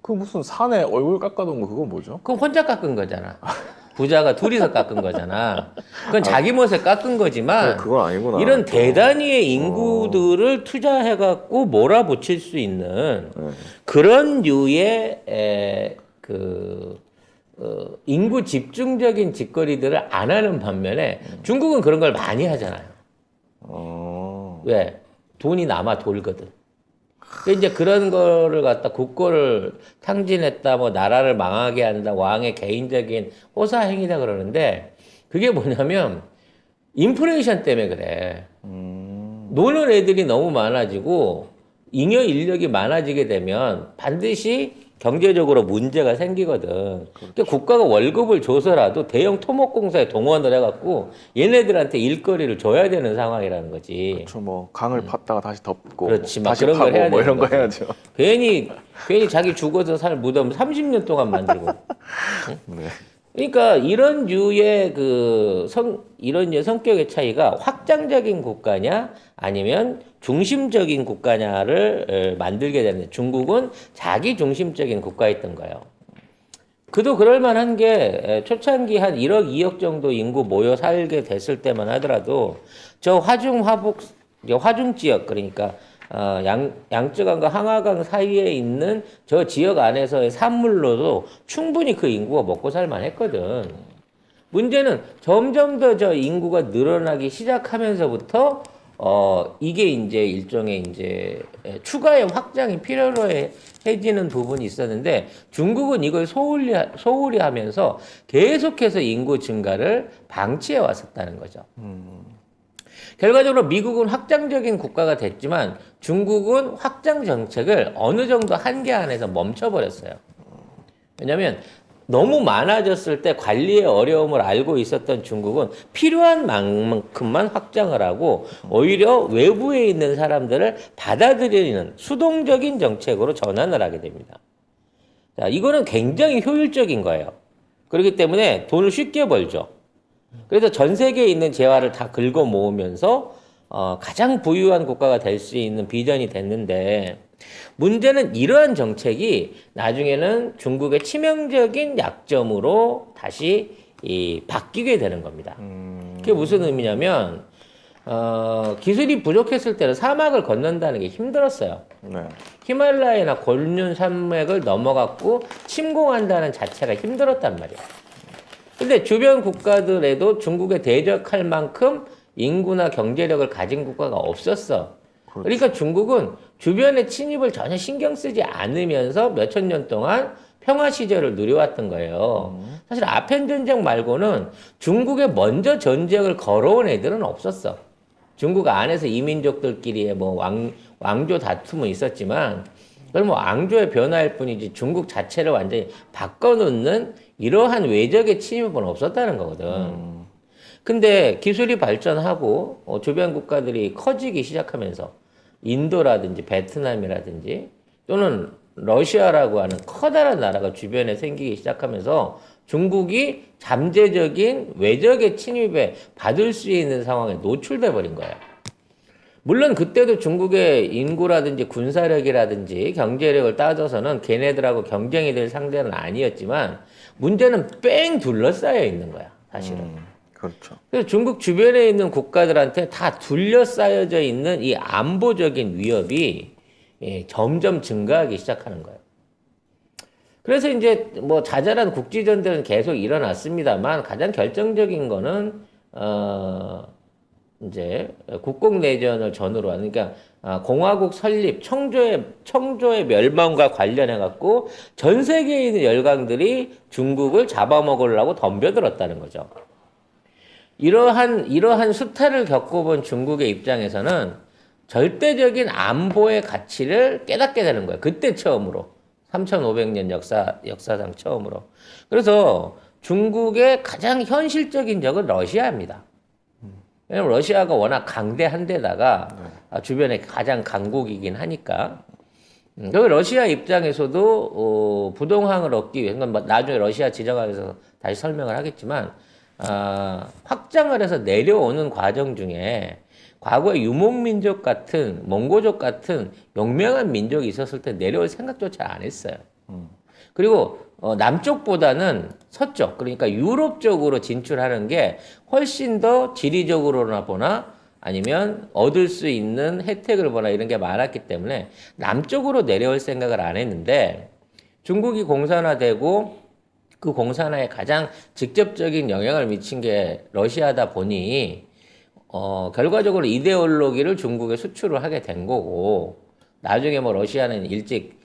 그 무슨 산에 얼굴 깎아둔 거 그건 뭐죠? 그건 혼자 깎은 거잖아. 부자가 둘이서 깎은 거잖아. 그건 자기 멋에 깎은 거지만 그건 아니구나. 이런 대단위의 인구들을 투자해갖고 몰아붙일 수 있는 그런 류의 인구 집중적인 짓거리들을 안 하는 반면에 중국은 그런 걸 많이 하잖아요. 왜? 돈이 남아 돌거든. 이제 그런 거를 갖다 국고를 탕진했다, 뭐 나라를 망하게 한다, 왕의 개인적인 호사 행위다 그러는데 그게 뭐냐면 인플레이션 때문에 그래. 노는 애들이 너무 많아지고 잉여 인력이 많아지게 되면 반드시 경제적으로 문제가 생기거든. 그러니까 국가가 월급을 줘서라도 대형 토목공사에 동원을 해갖고 얘네들한테 일거리를 줘야 되는 상황이라는 거지. 그렇죠. 뭐 강을 팠다가 다시 덮고, 그렇지, 막 다시 그런 걸 파고 해야 뭐 이런 거 되는 해야죠. 괜히 자기 죽어서 살 무덤 30년 동안 만들고. 네. 그러니까 이런 류의 이런 류의 성격의 차이가 확장적인 국가냐 아니면 중심적인 국가냐를 만들게 되는데 중국은 자기 중심적인 국가였던 거예요. 그도 그럴 만한 게 초창기 한 1억, 2억 정도 인구 모여 살게 됐을 때만 하더라도 저 화중 지역 그러니까 양쯔강과 항하강 사이에 있는 저 지역 안에서의 산물로도 충분히 그 인구가 먹고 살만 했거든. 문제는 점점 더 저 인구가 늘어나기 시작하면서부터 이게 이제 일종의 이제 추가의 확장이 필요로 해지는 부분이 있었는데 중국은 이걸 소홀히 하면서 계속해서 인구 증가를 방치해 왔었다는 거죠. 결과적으로 미국은 확장적인 국가가 됐지만 중국은 확장 정책을 어느 정도 한계 안에서 멈춰버렸어요. 왜냐하면 너무 많아졌을 때 관리의 어려움을 알고 있었던 중국은 필요한 만큼만 확장을 하고 오히려 외부에 있는 사람들을 받아들이는 수동적인 정책으로 전환을 하게 됩니다. 자, 이거는 굉장히 효율적인 거예요. 그렇기 때문에 돈을 쉽게 벌죠. 그래서 전 세계에 있는 재화를 다 긁어 모으면서 가장 부유한 국가가 될 수 있는 비전이 됐는데 문제는 이러한 정책이 나중에는 중국의 치명적인 약점으로 다시 바뀌게 되는 겁니다. 그게 무슨 의미냐면 기술이 부족했을 때는 사막을 건넌다는 게 힘들었어요. 네. 히말라야나 골륜 산맥을 넘어갔고 침공한다는 자체가 힘들었단 말이야. 근데 주변 국가들에도 중국에 대적할 만큼 인구나 경제력을 가진 국가가 없었어. 그러니까 중국은 주변의 침입을 전혀 신경 쓰지 않으면서 몇천 년 동안 평화 시절을 누려왔던 거예요. 사실 아편 전쟁 말고는 중국에 먼저 전쟁을 걸어온 애들은 없었어. 중국 안에서 이민족들끼리의 뭐 왕조 다툼은 있었지만 그건 뭐 앙조의 변화일 뿐이지 중국 자체를 완전히 바꿔놓는 이러한 외적의 침입은 없었다는 거거든. 근데 기술이 발전하고 주변 국가들이 커지기 시작하면서 인도라든지 베트남이라든지 또는 러시아라고 하는 커다란 나라가 주변에 생기기 시작하면서 중국이 잠재적인 외적의 침입에 받을 수 있는 상황에 노출돼 버린 거예요. 물론 그때도 중국의 인구라든지 군사력이라든지 경제력을 따져서는 걔네들하고 경쟁이 될 상대는 아니었지만 문제는 뺑 둘러싸여 있는 거야, 사실은. 그렇죠. 그래서 중국 주변에 있는 국가들한테 다 둘러싸여져 있는 이 안보적인 위협이 점점 증가하기 시작하는 거예요. 그래서 이제 뭐 자잘한 국지전들은 계속 일어났습니다만 가장 결정적인 거는 이제 국共내전을 전후로 하는 그러니까 공화국 설립 청조의 멸망과 관련해 갖고 전 세계에 있는 열강들이 중국을 잡아먹으려고 덤벼들었다는 거죠. 이러한 수탈을 겪어본 중국의 입장에서는 절대적인 안보의 가치를 깨닫게 되는 거예요. 그때 처음으로. 3,500년 역사상 처음으로. 그래서 중국의 가장 현실적인 적은 러시아입니다. 왜냐면 러시아가 워낙 강대한 데다가 주변에 가장 강국이긴 하니까. 그 러시아 입장에서도 부동항을 얻기 위해, 뭐 나중에 러시아 지정학에서 다시 설명을 하겠지만, 확장을 해서 내려오는 과정 중에 과거에 유목민족 같은 몽고족 같은 용맹한 민족이 있었을 때 내려올 생각조차 안 했어요. 그리고 남쪽보다는 서쪽, 그러니까 유럽 쪽으로 진출하는 게 훨씬 더 지리적으로나 보나 아니면 얻을 수 있는 혜택을 보나 이런 게 많았기 때문에 남쪽으로 내려올 생각을 안 했는데 중국이 공산화되고 그 공산화에 가장 직접적인 영향을 미친 게 러시아다 보니 결과적으로 이데올로기를 중국에 수출을 하게 된 거고 나중에 뭐 러시아는 일찍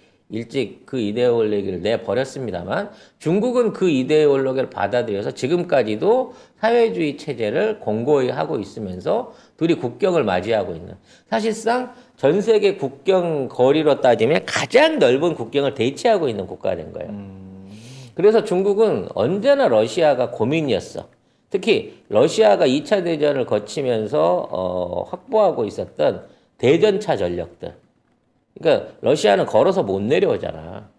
그 이데올로기를 내버렸습니다만 중국은 그 이데올로기를 받아들여서 지금까지도 사회주의 체제를 공고히 하고 있으면서 둘이 국경을 맞이하고 있는 사실상 전 세계 국경 거리로 따지면 가장 넓은 국경을 대치하고 있는 국가가 된 거예요. 그래서 중국은 언제나 러시아가 고민이었어. 특히 러시아가 2차 대전을 거치면서 확보하고 있었던 대전차 전력들. 그러니까 러시아는 걸어서 못 내려오잖아.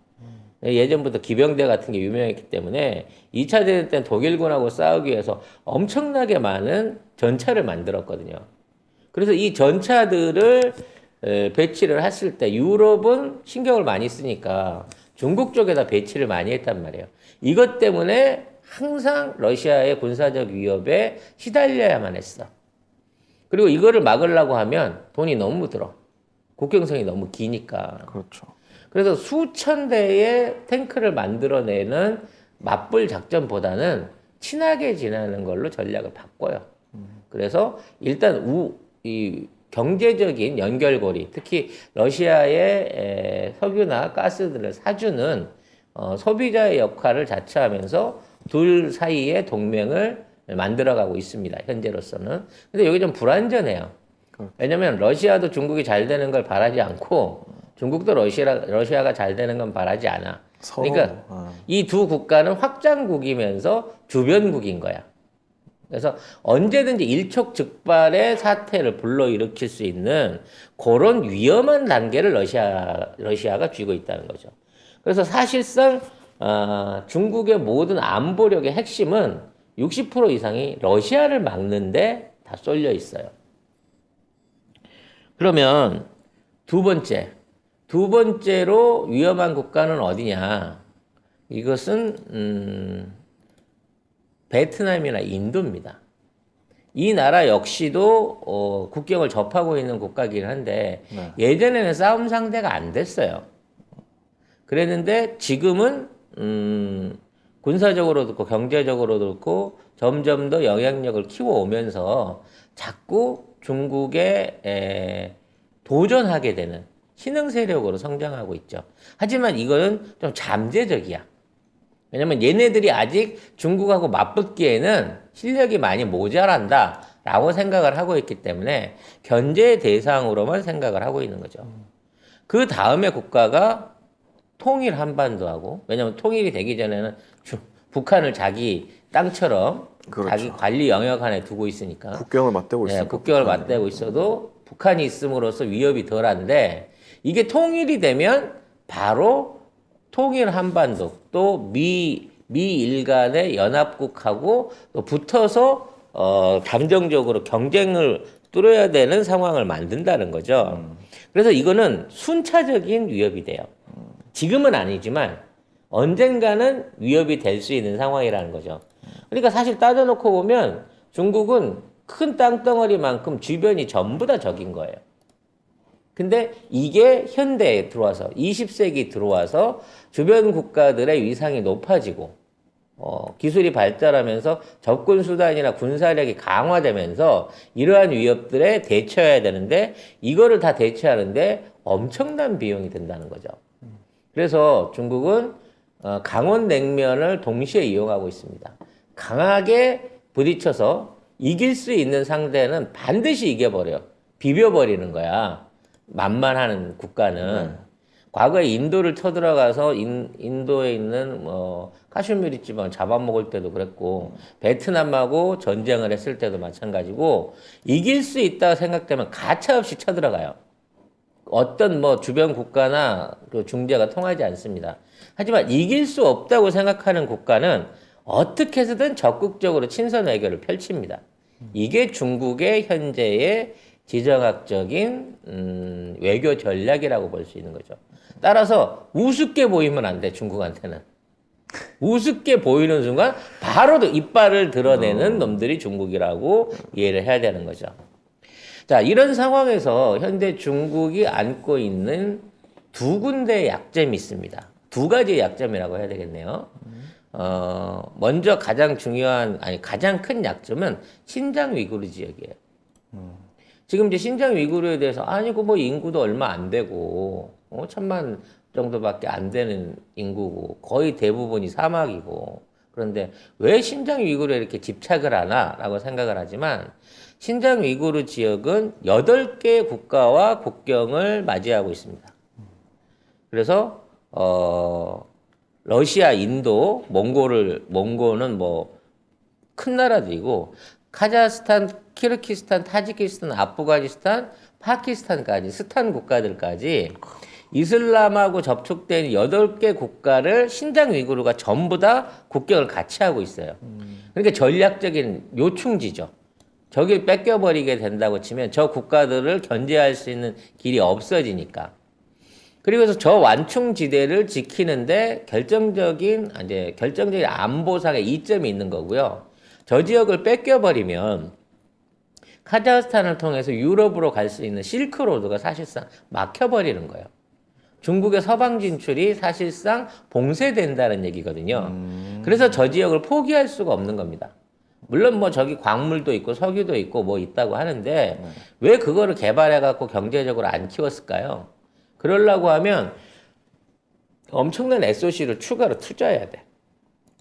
예전부터 기병대 같은 게 유명했기 때문에 2차 대전 때는 독일군하고 싸우기 위해서 엄청나게 많은 전차를 만들었거든요. 그래서 이 전차들을 배치를 했을 때 유럽은 신경을 많이 쓰니까 중국 쪽에다 배치를 많이 했단 말이에요. 이것 때문에 항상 러시아의 군사적 위협에 시달려야만 했어. 그리고 이거를 막으려고 하면 돈이 너무 들어. 국경선이 너무 기니까. 그렇죠. 그래서 수천 대의 탱크를 만들어내는 맞불 작전보다는 친하게 지내는 걸로 전략을 바꿔요. 그래서 일단 이 경제적인 연결고리, 특히 러시아의 석유나 가스들을 사주는 소비자의 역할을 자처하면서 둘 사이의 동맹을 만들어가고 있습니다. 현재로서는. 근데 여기 좀 불완전해요. 왜냐면 러시아도 중국이 잘 되는 걸 바라지 않고 중국도 러시아가 잘 되는 건 바라지 않아. 그러니까 이 두 국가는 확장국이면서 주변국인 거야. 그래서 언제든지 일촉즉발의 사태를 불러일으킬 수 있는 그런 위험한 단계를 러시아가 쥐고 있다는 거죠. 그래서 사실상 중국의 모든 안보력의 핵심은 60% 이상이 러시아를 막는데 다 쏠려 있어요. 그러면 두 번째로 위험한 국가는 어디냐? 이것은 베트남이나 인도입니다. 이 나라 역시도 국경을 접하고 있는 국가이긴 한데 예전에는 싸움 상대가 안 됐어요. 그랬는데 지금은 군사적으로도 그렇고 경제적으로도 그렇고 점점 더 영향력을 키워오면서 자꾸 중국에 도전하게 되는 신흥 세력으로 성장하고 있죠. 하지만 이거는 좀 잠재적이야. 왜냐면 얘네들이 아직 중국하고 맞붙기에는 실력이 많이 모자란다라고 생각을 하고 있기 때문에 견제 대상으로만 생각을 하고 있는 거죠. 그 다음에 국가가 통일 한반도하고, 왜냐하면 통일이 되기 전에는 북한을 자기 땅처럼 그렇죠. 자기 관리 영역 안에 두고 있으니까 국경을 맞대고 네, 있으니까. 국경을 맞대고 있어도 북한이 있음으로써 위협이 덜한데 이게 통일이 되면 바로 통일 한반도 또 미일 간의 연합국하고 또 붙어서 잠정적으로 경쟁을 뚫어야 되는 상황을 만든다는 거죠. 그래서 이거는 순차적인 위협이 돼요. 지금은 아니지만 언젠가는 위협이 될 수 있는 상황이라는 거죠. 그러니까 사실 따져놓고 보면 중국은 큰 땅덩어리만큼 주변이 전부 다 적인 거예요. 근데 이게 현대에 들어와서 20세기 들어와서 주변 국가들의 위상이 높아지고 기술이 발달하면서 접근 수단이나 군사력이 강화되면서 이러한 위협들에 대처해야 되는데 이거를 다 대처하는데 엄청난 비용이 든다는 거죠. 그래서 중국은 강원 냉면을 동시에 이용하고 있습니다. 강하게 부딪혀서 이길 수 있는 상대는 반드시 이겨버려. 비벼버리는 거야. 만만하는 국가는. 과거에 인도를 쳐들어가서 인도에 있는 카슈미르 지방 잡아먹을 때도 그랬고 베트남하고 전쟁을 했을 때도 마찬가지고 이길 수 있다고 생각되면 가차없이 쳐들어가요. 어떤 주변 국가나 그 중재가 통하지 않습니다. 하지만 이길 수 없다고 생각하는 국가는 어떻게 해서든 적극적으로 친선 외교를 펼칩니다. 이게 중국의 현재의 지정학적인 외교 전략이라고 볼 수 있는 거죠. 따라서 우습게 보이면 안 돼, 중국한테는. 우습게 보이는 순간 바로 이빨을 드러내는 놈들이 중국이라고 이해를 해야 되는 거죠. 자, 이런 상황에서 현재 중국이 안고 있는 두 군데의 약점이 있습니다. 두 가지의 약점이라고 해야 되겠네요. 먼저 가장 큰 약점은 신장 위구르 지역이에요. 지금 이제 신장 위구르에 대해서 인구도 얼마 안 되고 1,000만 정도밖에 안 되는 인구고 거의 대부분이 사막이고 그런데 왜 신장 위구르에 이렇게 집착을 하나라고 생각을 하지만 신장 위구르 지역은 8개 국가와 국경을 맞이하고 있습니다. 그래서 러시아, 인도, 몽골은 큰 나라들이고 카자흐스탄, 키르기스탄, 타지키스탄, 아프가니스탄, 파키스탄까지 스탄 국가들까지 이슬람하고 접촉된 8개 국가를 신장 위구르가 전부 다 국경을 같이 하고 있어요. 그러니까 전략적인 요충지죠. 저길 뺏겨버리게 된다고 치면 저 국가들을 견제할 수 있는 길이 없어지니까. 그리고 저 완충지대를 지키는데 결정적인 안보상의 이점이 있는 거고요. 저 지역을 뺏겨버리면 카자흐스탄을 통해서 유럽으로 갈 수 있는 실크로드가 사실상 막혀버리는 거예요. 중국의 서방 진출이 사실상 봉쇄된다는 얘기거든요. 그래서 저 지역을 포기할 수가 없는 겁니다. 물론 저기 광물도 있고 석유도 있고 있다고 하는데 왜 그거를 개발해갖고 경제적으로 안 키웠을까요? 그러려고 하면 엄청난 SOC를 추가로 투자해야 돼.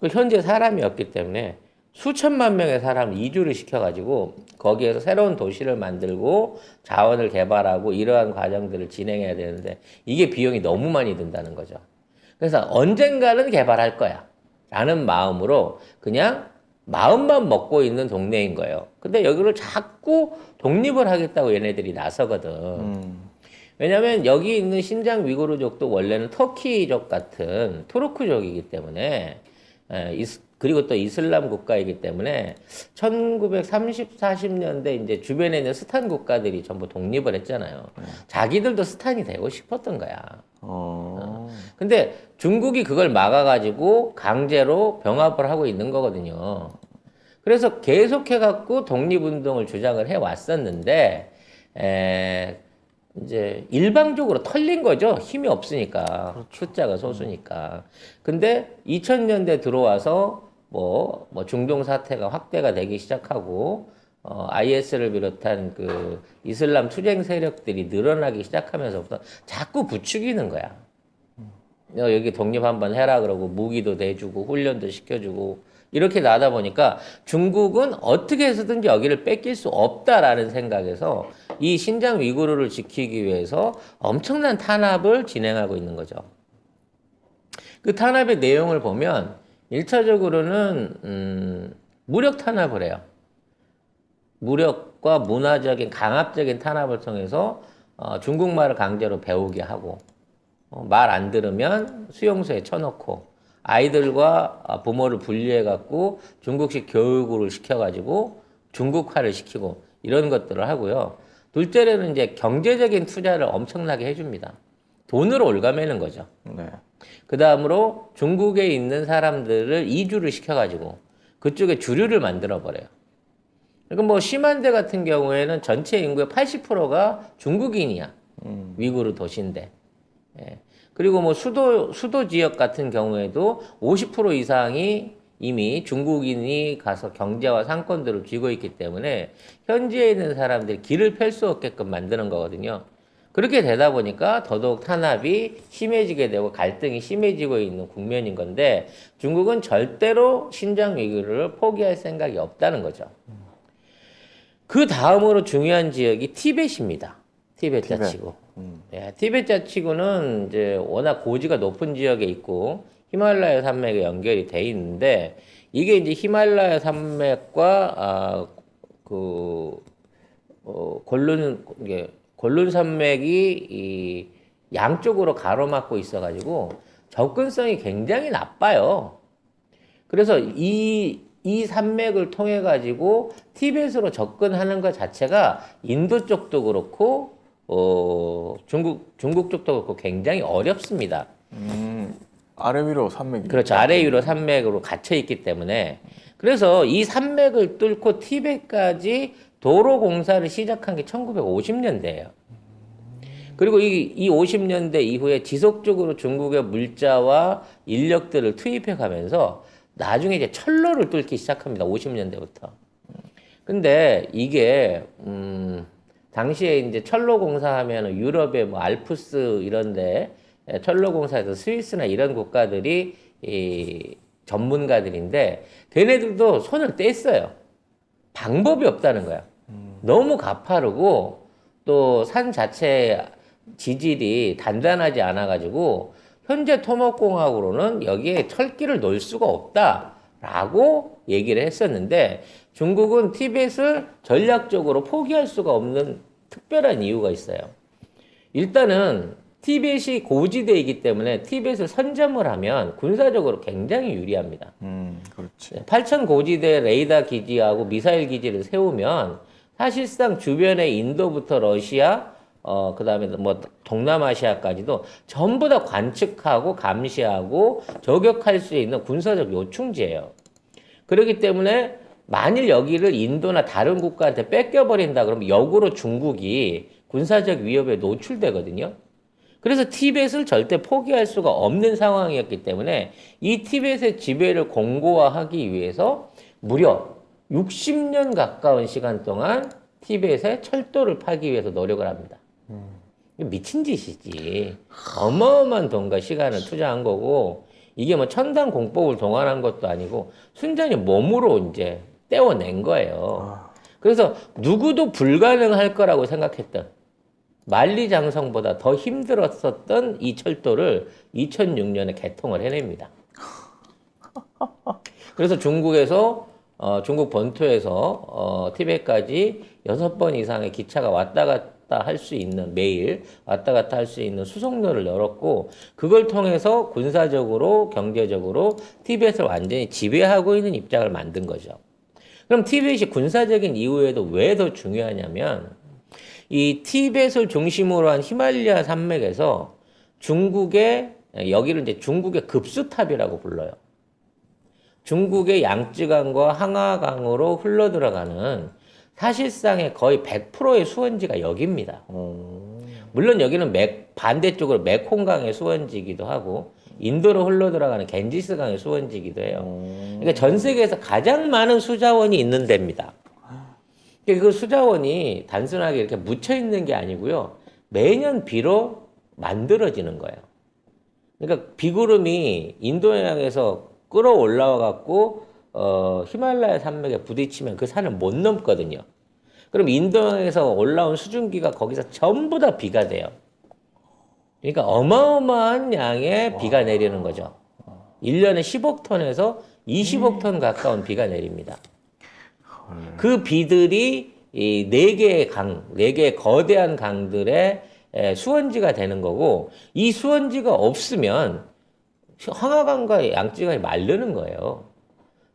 현재 사람이 없기 때문에 수천만 명의 사람을 이주를 시켜가지고 거기에서 새로운 도시를 만들고 자원을 개발하고 이러한 과정들을 진행해야 되는데 이게 비용이 너무 많이 든다는 거죠. 그래서 언젠가는 개발할 거야 라는 마음으로 그냥 마음만 먹고 있는 동네인 거예요. 근데 여기를 자꾸 독립을 하겠다고 얘네들이 나서거든. 왜냐면 여기 있는 신장 위구르족도 원래는 터키족 같은 투르크족이기 때문에 그리고 또 이슬람 국가이기 때문에 1930, 40년대 이제 주변에 있는 스탄 국가들이 전부 독립을 했잖아요. 자기들도 스탄이 되고 싶었던 거야. 근데 중국이 그걸 막아가지고 강제로 병합을 하고 있는 거거든요. 그래서 계속해갖고 독립운동을 주장을 해왔었는데, 이제 일방적으로 털린 거죠. 힘이 없으니까. 그렇죠. 숫자가 소수니까. 근데 2000년대 들어와서 중동 사태가 확대가 되기 시작하고, IS를 비롯한 그 이슬람 투쟁 세력들이 늘어나기 시작하면서부터 자꾸 부추기는 거야. 여기 독립 한번 해라 그러고 무기도 내주고 훈련도 시켜주고 이렇게 나다 보니까 중국은 어떻게 해서든지 여기를 뺏길 수 없다라는 생각에서 이 신장 위구르를 지키기 위해서 엄청난 탄압을 진행하고 있는 거죠. 그 탄압의 내용을 보면 1차적으로는 무력 탄압을 해요. 무력과 문화적인 강압적인 탄압을 통해서 중국말을 강제로 배우게 하고 말 안 들으면 수용소에 쳐넣고 아이들과 부모를 분리해 갖고 중국식 교육을 시켜 가지고 중국화를 시키고 이런 것들을 하고요. 둘째로는 이제 경제적인 투자를 엄청나게 해줍니다. 돈으로 올가매는 거죠. 네. 그 다음으로 중국에 있는 사람들을 이주를 시켜가지고 그쪽에 주류를 만들어버려요. 그러니까 뭐 심한대 같은 경우에는 전체 인구의 80%가 중국인이야. 위구르 도시인데. 예. 그리고 뭐 수도 지역 같은 경우에도 50% 이상이 이미 중국인이 가서 경제와 상권들을 쥐고 있기 때문에 현지에 있는 사람들이 길을 펼 수 없게끔 만드는 거거든요. 그렇게 되다 보니까 더더욱 탄압이 심해지게 되고 갈등이 심해지고 있는 국면인 건데 중국은 절대로 신장 위구르를 포기할 생각이 없다는 거죠. 그 다음으로 중요한 지역이 티벳입니다. 티벳 자치구. 예, 티벳 자치구는 이제 워낙 고지가 높은 지역에 있고 히말라야 산맥에 연결이 돼 있는데 이게 이제 히말라야 산맥과 골룬 산맥이 이 양쪽으로 가로막고 있어가지고 접근성이 굉장히 나빠요. 그래서 이 산맥을 통해 가지고 티벳으로 접근하는 것 자체가 인도 쪽도 그렇고 중국 쪽도 그렇고 굉장히 어렵습니다. 아래 위로 산맥이. 그렇죠. 아래 위로 산맥으로 갇혀 있기 때문에 그래서 이 산맥을 뚫고 티벳까지 도로 공사를 시작한 게 1950년대예요. 그리고 이 50년대 이후에 지속적으로 중국의 물자와 인력들을 투입해 가면서 나중에 이제 철로를 뚫기 시작합니다. 50년대부터. 근데 이게 당시에 이제 철로 공사하면 유럽의 뭐 알프스 이런데 철로 공사에서 스위스나 이런 국가들이 이 전문가들인데 걔네들도 손을 뗐어요. 방법이 없다는 거야. 너무 가파르고 또 산 자체 지질이 단단하지 않아가지고 현재 토목공학으로는 여기에 철기를 놓을 수가 없다라고 얘기를 했었는데 중국은 티벳을 전략적으로 포기할 수가 없는 특별한 이유가 있어요. 일단은 티벳이 고지대이기 때문에 티벳을 선점을 하면 군사적으로 굉장히 유리합니다. 그렇지. 8천 고지대 레이더 기지하고 미사일 기지를 세우면 사실상 주변에 인도부터 러시아, 그 다음에 뭐 동남아시아까지도 전부 다 관측하고 감시하고 저격할 수 있는 군사적 요충지예요. 그렇기 때문에 만일 여기를 인도나 다른 국가한테 뺏겨버린다 그러면 역으로 중국이 군사적 위협에 노출되거든요. 그래서 티벳을 절대 포기할 수가 없는 상황이었기 때문에 이 티벳의 지배를 공고화하기 위해서 무려 60년 가까운 시간 동안 티벳의 철도를 파기 위해서 노력을 합니다. 미친 짓이지. 어마어마한 돈과 시간을 투자한 거고 이게 뭐 천당 공법을 동원한 것도 아니고 순전히 몸으로 이제 떼어낸 거예요. 그래서 누구도 불가능할 거라고 생각했던 만리장성보다 더 힘들었었던 이 철도를 2006년에 개통을 해냅니다. 그래서 중국에서 중국 본토에서 티벳까지 6번 이상의 기차가 왔다 갔다 할 수 있는 매일 왔다 갔다 할 수 있는 수송로를 열었고 그걸 통해서 군사적으로 경제적으로 티벳을 완전히 지배하고 있는 입장을 만든 거죠. 그럼 티벳이 군사적인 이유에도 왜 더 중요하냐면 이 티벳을 중심으로 한 히말라야 산맥에서 중국의 여기를 이제 중국의 급수탑이라고 불러요. 중국의 양쯔강과 항하강으로 흘러 들어가는 사실상의 거의 100%의 수원지가 여기입니다. 물론 여기는 반대쪽으로 메콩강의 수원지이기도 하고 인도로 흘러 들어가는 겐지스강의 수원지이기도 해요. 그러니까 전 세계에서 가장 많은 수자원이 있는 데입니다. 그 수자원이 단순하게 이렇게 묻혀 있는 게 아니고요. 매년 비로 만들어지는 거예요. 그러니까 비구름이 인도양에서 끌어올라와 갖고 히말라야 산맥에 부딪히면 그 산을 못 넘거든요. 그럼 인도에서 올라온 수증기가 거기서 전부 다 비가 돼요. 그러니까 어마어마한 양의 비가 내리는 거죠. 1년에 10억 톤에서 20억 톤 가까운 비가 내립니다. 그 비들이 이 4개의 강, 4개의 거대한 강들의 수원지가 되는 거고, 이 수원지가 없으면 황하강과 양쯔강이 마르는 거예요.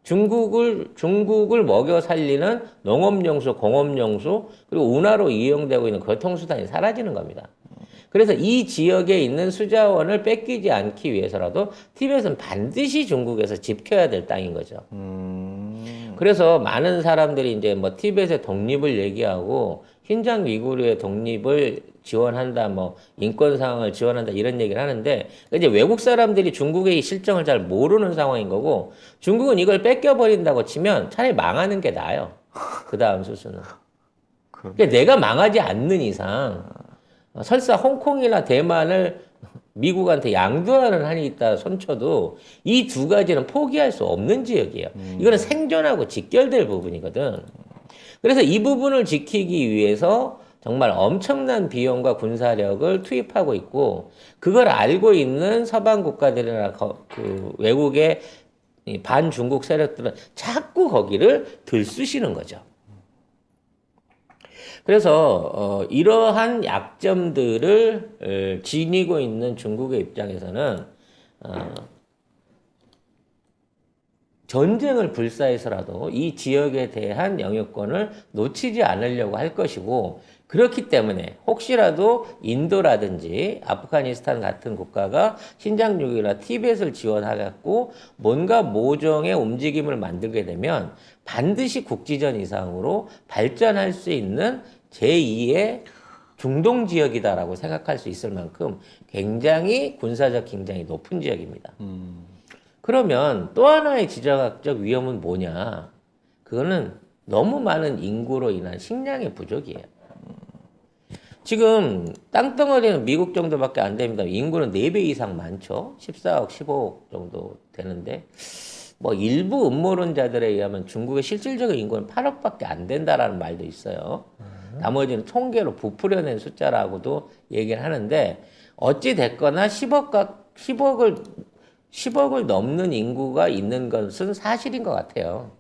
중국을 먹여 살리는 농업용수, 공업용수, 그리고 운하로 이용되고 있는 교통수단이 사라지는 겁니다. 그래서 이 지역에 있는 수자원을 뺏기지 않기 위해서라도 티벳은 반드시 중국에서 지켜야 될 땅인 거죠. 그래서 많은 사람들이 이제 뭐 티벳의 독립을 얘기하고 신장 위구르의 독립을 지원한다, 뭐 인권 상황을 지원한다 이런 얘기를 하는데 이제 외국 사람들이 중국의 실정을 잘 모르는 상황인 거고 중국은 이걸 뺏겨버린다고 치면 차라리 망하는 게 나아요. 그 다음 수순은. 그러니까 내가 망하지 않는 이상 설사 홍콩이나 대만을 미국한테 양도하는 한이 있다 손쳐도 이 두 가지는 포기할 수 없는 지역이에요. 이거는 생존하고 직결될 부분이거든. 그래서 이 부분을 지키기 위해서 정말 엄청난 비용과 군사력을 투입하고 있고 그걸 알고 있는 서방 국가들이나 그 외국의 반중국 세력들은 자꾸 거기를 들쑤시는 거죠. 그래서 이러한 약점들을 지니고 있는 중국의 입장에서는 전쟁을 불사해서라도 이 지역에 대한 영유권을 놓치지 않으려고 할 것이고 그렇기 때문에 혹시라도 인도라든지 아프가니스탄 같은 국가가 신장유기나 티벳을 지원하겠고 뭔가 모종의 움직임을 만들게 되면 반드시 국지전 이상으로 발전할 수 있는 제2의 중동 지역이다라고 생각할 수 있을 만큼 굉장히 군사적 긴장이 높은 지역입니다. 그러면 또 하나의 지정학적 위험은 뭐냐? 그거는 너무 많은 인구로 인한 식량의 부족이에요. 지금 땅덩어리는 미국 정도밖에 안 됩니다. 인구는 4배 이상 많죠. 14억, 15억 정도 되는데 뭐 일부 음모론자들에 의하면 중국의 실질적인 인구는 8억밖에 안 된다라는 말도 있어요. 나머지는 통계로 부풀려낸 숫자라고도 얘기를 하는데 어찌 됐거나 10억을 넘는 인구가 있는 것은 사실인 것 같아요.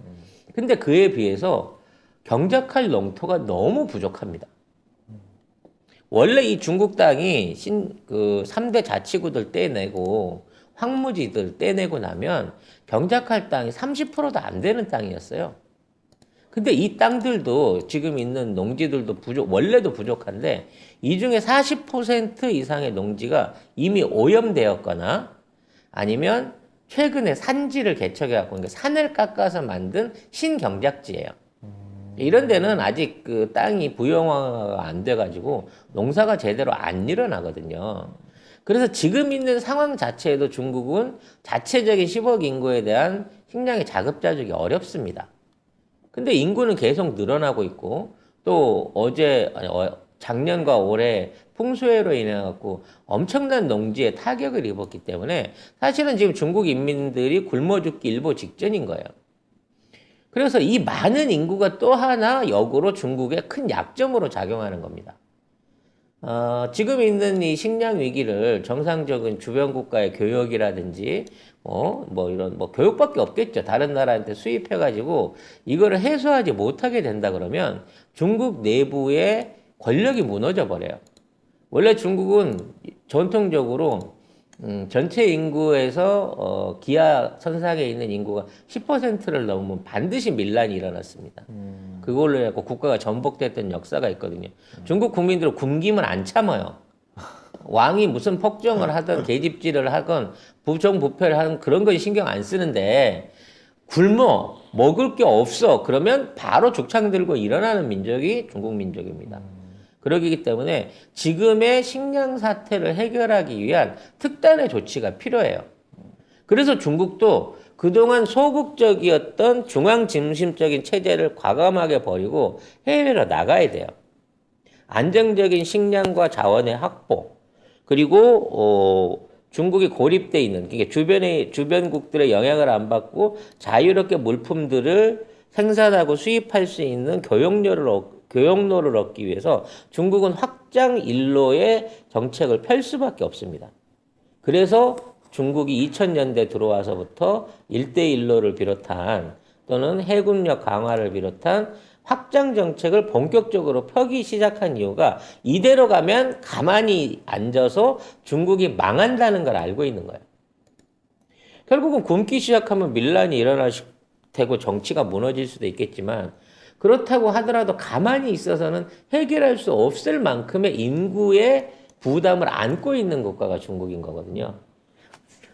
근데 그에 비해서 경작할 농토가 너무 부족합니다. 원래 이 중국 땅이 3대 자치구들 떼내고 황무지들 떼내고 나면 경작할 땅이 30%도 안 되는 땅이었어요. 근데 이 땅들도 지금 있는 농지들도 원래도 부족한데 이 중에 40% 이상의 농지가 이미 오염되었거나 아니면 최근에 산지를 개척해갖고 그러니까 산을 깎아서 만든 신경작지예요. 이런 데는 아직 그 땅이 부용화가 안 돼가지고 농사가 제대로 안 일어나거든요. 그래서 지금 있는 상황 자체에도 중국은 자체적인 10억 인구에 대한 식량의 자급자족이 어렵습니다. 근데 인구는 계속 늘어나고 있고 또 작년과 올해 풍수해로 인해 갖고 엄청난 농지에 타격을 입었기 때문에 사실은 지금 중국 인민들이 굶어 죽기 일보 직전인 거예요. 그래서 이 많은 인구가 또 하나 역으로 중국의 큰 약점으로 작용하는 겁니다. 지금 있는 이 식량 위기를 정상적인 주변 국가의 교역이라든지 이런 교육밖에 없겠죠. 다른 나라한테 수입해가지고 이거를 해소하지 못하게 된다 그러면 중국 내부의 권력이 무너져 버려요. 원래 중국은 전통적으로 전체 인구에서 기하 선상에 있는 인구가 10%를 넘으면 반드시 밀란이 일어났습니다. 그걸로 해서 국가가 전복됐던 역사가 있거든요. 중국 국민들은 굶기면 안 참아요. 왕이 무슨 폭정을 하든 계집질을 하건 부정부패를 하든 그런 건 신경 안 쓰는데 굶어 먹을 게 없어 그러면 바로 죽창 들고 일어나는 민족이 중국 민족입니다. 그러기 때문에 지금의 식량 사태를 해결하기 위한 특단의 조치가 필요해요. 그래서 중국도 그동안 소극적이었던 중앙 중심적인 체제를 과감하게 버리고 해외로 나가야 돼요. 안정적인 식량과 자원의 확보, 그리고 중국이 고립돼 있는 그러니까 주변국들의 영향을 안 받고 자유롭게 물품들을 생산하고 수입할 수 있는 교역로를 교역로를 얻기 위해서 중국은 확장 일로의 정책을 펼 수밖에 없습니다. 그래서 중국이 2000년대 들어와서부터 일대일로를 비롯한 또는 해군력 강화를 비롯한 확장 정책을 본격적으로 펴기 시작한 이유가 이대로 가면 가만히 앉아서 중국이 망한다는 걸 알고 있는 거예요. 결국은 굶기 시작하면 밀란이 일어날 테고 정치가 무너질 수도 있겠지만 그렇다고 하더라도 가만히 있어서는 해결할 수 없을 만큼의 인구의 부담을 안고 있는 국가가 중국인 거거든요.